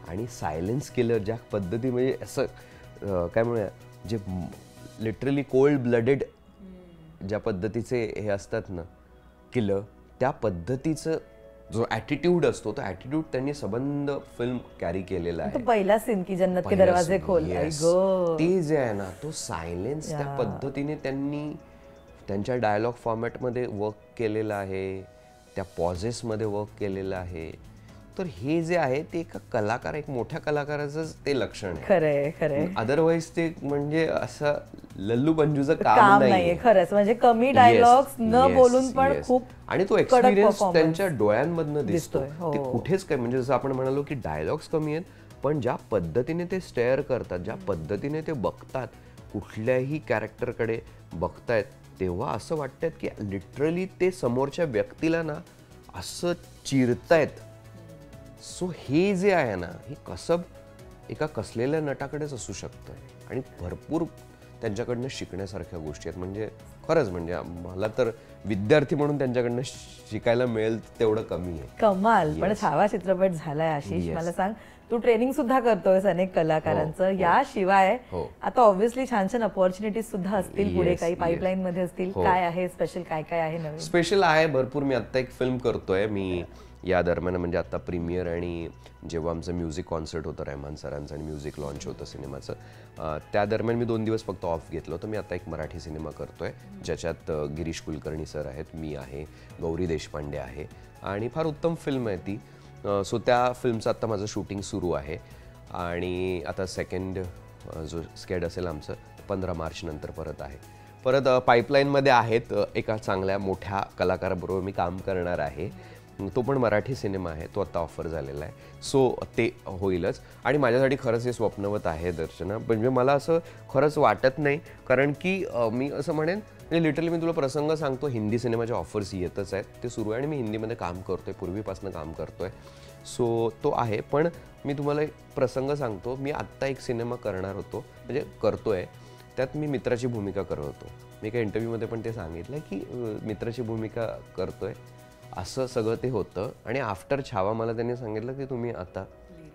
आणि सायलेन्स किलर ज्या पद्धती, म्हणजे असं काय म्हणूया जे लिटरली कोल्ड ब्लडेड ज्या पद्धतीचे हे असतात ना किलर, त्या पद्धतीचं जो ॲटिट्यूड असतो तो ॲटिट्यूड त्यांनी सबंध फिल्म कॅरी केलेला आहे. पहिला सीन की जन्नत के दरवाजे खोल, ते जे आहे ना तो सायलेन्स त्या पद्धतीने त्यांनी त्यांच्या डायलॉग फॉर्मॅटमध्ये वर्क केलेलं आहे, त्या पॉझेसमध्ये वर्क केलेलं आहे. तर हे जे आहे ते एक मोठ्या कलाकाराचंच ते लक्षण आहे. खरंय खरंय. अदरवाईज ते म्हणजे असं लल्लू पंजूचं काम नाहीये खरंच. म्हणजे कमी डायलॉग्स न बोलून पण खूप आणि तो एक्सपिरियन्स त्यांच्या डोळ्यांमधनं दिसतो. ते कुठेच काय म्हणजे जसं आपण म्हणालो की डायलॉग्स कमी आहेत पण ज्या पद्धतीने ते स्टेअर करतात, ज्या पद्धतीने ते बघतात, कुठल्याही कॅरेक्टरकडे बघतायत तेव्हा असं वाटतं की लिटरली ते समोरच्या व्यक्तीला ना असं चिरतायत. सो हे जे आहे ना हे कसब एका कसलेल्या नटाकडेच असू शकतं आणि भरपूर त्यांच्याकडनं शिकण्यासारख्या गोष्टी आहेत. म्हणजे खरंच म्हणजे मला तर विद्यार्थी म्हणून त्यांच्याकडनं शिकायला मिळेल तेवढं कमी आहे. कमाल. पण छावा चित्रपट झालाय आशिष. मला सांग, तू ट्रेनिंग सुद्धा करतोयस अनेक कलाकारांचं. याशिवाय आता ऑब्व्हियसली छान छान अपॉर्च्युनिटीज सुद्धा असतील पुढे, काही पाईपलाईन मध्ये असतील. काय आहे स्पेशल, काय काय आहे नवीन? स्पेशल आहे भरपूर. मी आता एक फिल्म करतोय. मी या दरम्यान म्हणजे आता प्रीमियर आणि जेव्हा आमचं म्युझिक कॉन्सर्ट होतं रहमान सरांचं आणि म्युझिक लॉन्च होतं सिनेमाचं, त्या दरम्यान मी 2 दिवस फक्त ऑफ घेतलं होतं. मी आता एक मराठी सिनेमा करतोय ज्याच्यात गिरीश कुलकर्णी सर आहेत, मी आहे, गौरी देशपांडे आहे आणि फार उत्तम फिल्म आहे ती. सो त्या फिल्मचं आता माझं शूटिंग सुरू आहे आणि आता सेकंड जो स्केड असेल आमचं 15 मार्च नंतर परत आहे. परत पाईपलाईनमध्ये आहेत एका चांगल्या मोठ्या कलाकाराबरोबर मी काम करणार आहे. तो पण मराठी सिनेमा आहे, तो आता ऑफर झालेला आहे. सो ते होईलच आणि माझ्यासाठी खरंच हे स्वप्नवत आहे दर्शना. म्हणजे मला असं खरंच वाटत नाही कारण की मी असं म्हणेन म्हणजे लिटरली मी तुला प्रसंग सांगतो, हिंदी सिनेमाच्या ऑफर्स येतच आहेत, ते सुरू आहे आणि मी हिंदीमध्ये काम करतोय, पूर्वीपासून काम करतोय. सो तो आहे. पण मी तुम्हाला एक प्रसंग सांगतो, मी आत्ता एक सिनेमा करणार होतो म्हणजे करतोय, त्यात मी मित्राची भूमिका करत होतो मी एका इंटरव्ह्यूमध्ये पण ते सांगितलं की मित्राची भूमिका करतोय असं सगळं ते होतं. आणि आफ्टर छावा मला त्यांनी सांगितलं की तुम्ही आता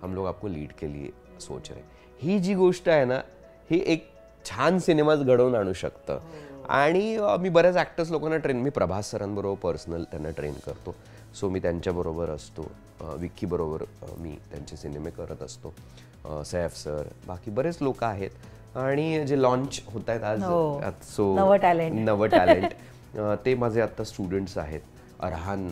हम लोग आपको लीड के लिए सोच रहे. ही जी गोष्ट आहे ना, ही एक छान सिनेमाच घडवून आणू शकतं. आणि मी बऱ्याच ॲक्टर्स लोकांना मी प्रभास सरांबरोबर पर्सनल त्यांना ट्रेन करतो. सो मी त्यांच्याबरोबर असतो. विक्की बरोबर मी त्यांचे सिनेमे करत असतो. सैफ सर, बाकी बरेच लोक आहेत. आणि जे लॉन्च होत आहेत आज, सो नवं टॅलेंट ते माझे आता स्टुडंट्स आहेत. अरहान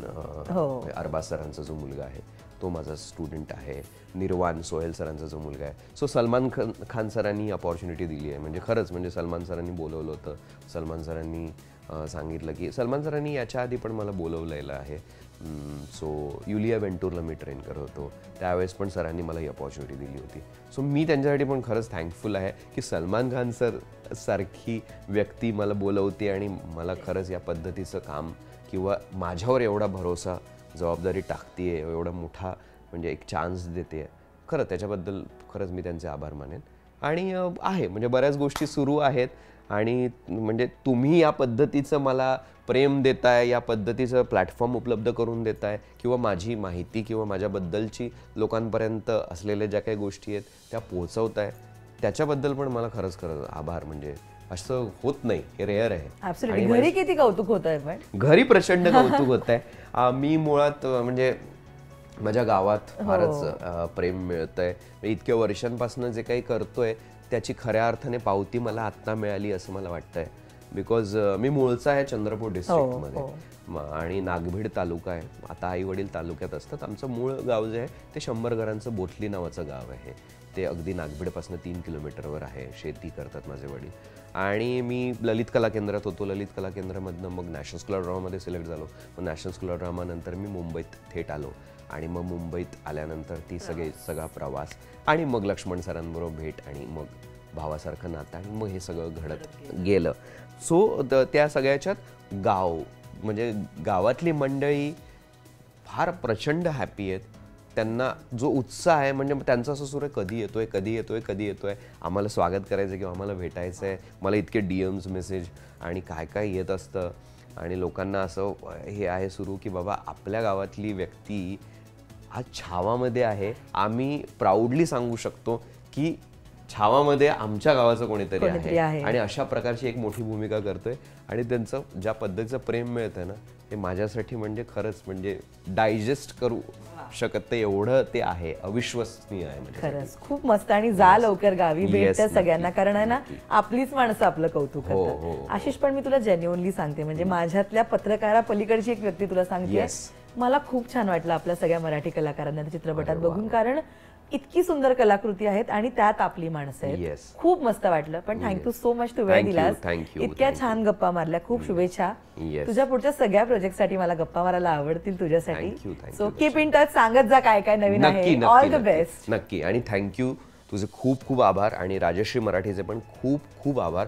अरबाज सरांचा जो मुलगा आहे तो माझा स्टुडंट आहे. निर्वाण सोहेल सरांचा जो मुलगा आहे. सो सलमान खान सरांनी अपॉर्च्युनिटी दिली आहे. म्हणजे खरंच म्हणजे सलमान सरांनी बोलवलं होतं. सलमान सरांनी सांगितलं की सलमान सरांनी याच्या आधी पण मला बोलवलेलं आहे. सो युलिया वेंटूरला मी ट्रेन करत होतो त्यावेळेस पण सरांनी मला ही अपॉर्च्युनिटी दिली होती. सो मी त्यांच्यासाठी पण खरंच थँकफुल आहे की सलमान खान सर सारखी व्यक्ती मला बोलवते आणि मला खरंच या पद्धतीचं काम किंवा माझ्यावर एवढा भरोसा जबाबदारी टाकते, एवढा मोठा म्हणजे एक चान्स देते. खरं त्याच्याबद्दल खरंच मी त्यांचे आभार मानेन. आणि आहे म्हणजे बऱ्याच गोष्टी सुरू आहेत. आणि म्हणजे तुम्ही या पद्धतीचं मला प्रेम देताय, या पद्धतीचं प्लॅटफॉर्म उपलब्ध करून देताय किंवा माझी माहिती किंवा माझ्याबद्दलची लोकांपर्यंत असलेल्या ज्या काही गोष्टी आहेत त्या पोहोचवताय, त्याच्याबद्दल पण मला खरंच आभार. म्हणजे असं होत नाही, हे रेअर आहे. घरी किती कौतुक होत आहे? पण घरी प्रचंड कौतुक होत आहे. मी मुळात म्हणजे माझ्या गावात फारच प्रेम मिळतंय. इतक्या वर्षांपासून जे काही करतोय त्याची खऱ्या अर्थाने पावती मला आत्ता मिळाली असं मला वाटतंय. बिकॉज मी मूळचा आहे चंद्रपूर डिस्ट्रिक्टमध्ये आणि नागभीड तालुका आहे. आता आई वडील तालुक्यात असतात. आमचं मूळ गाव जे आहे ते 100 घरांचं बोथली नावाचं गाव आहे. ते अगदी नागभीडपासून 3 किलोमीटरवर आहे. शेती करतात माझे वडील. आणि मी ललित कला केंद्रात होतो. ललित कला केंद्रामधनं मग नॅशनल स्कूल ऑफ ड्रामामध्ये सिलेक्ट झालो. मग नॅशनल स्कूल ऑफ ड्रामानंतर मी मुंबईत थेट आलो. आणि मग मुंबईत आल्यानंतर सगळा प्रवास आणि मग लक्ष्मण सरांबरोबर भेट आणि मग भावासारखं नातं आणि मग हे सगळं घडत गेलं. सो त्या सगळ्याच्यात म्हणजे गावातली मंडळी फार प्रचंड हॅपी आहेत. त्यांना जो उत्साह आहे म्हणजे त्यांचं असं सुरू आहे कधी येतोय कधी येतोय कधी येतोय, आम्हाला स्वागत करायचं किंवा आम्हाला भेटायचं आहे. मला इतके DMs मेसेज आणि काय काय येत असतं. आणि लोकांना असं हे आहे सुरू की बाबा आपल्या गावातली व्यक्ती आज छावामध्ये आहे. आम्ही प्राऊडली सांगू शकतो की छावामध्ये आमच्या गावाचं कोणीतरी आहे आणि अशा प्रकारची एक मोठी भूमिका करतोय. आणि त्यांचं ज्या पद्धतीचं प्रेम मिळतंय ना ते माझ्यासाठी म्हणजे खरंच म्हणजे डायजेस्ट करू शकत एवढं ते आहे. अविश्वसनीय आहे. खरंच खूप मस्त. आणि जा लवकर गावी, भेटतं सगळ्यांना. कारण आहे ना आपलीच माणसं आपलं कौतुक करतात. आशिष, पण मी तुला जेन्युइनली सांगते म्हणजे माझ्यातल्या पत्रकारा पलीकडची एक व्यक्ती तुला सांगते, मला खूप छान वाटलं आपल्या सगळ्या मराठी कलाकारांना चित्रपटात बघून. कारण इतकी सुंदर कलाकृती आहेत आणि त्यात आपली माणसं आहेत. खूप मस्त वाटलं. पण थँक्यू सो मच, तू वेळ दिलास, इतक्या छान गप्पा मारल्या. खूप शुभेच्छा तुझ्या पुढच्या सगळ्या प्रोजेक्टसाठी. मला गप्पा मारायला आवडतील तुझ्यासाठी. सो कीप इन टच, सांगत जा काय काय नवीन आहे. All the best. नक्की. आणि थँक्यू, तुझे खूप खूप आभार. आणि राजश्री मराठीचे पण खूप खूप आभार.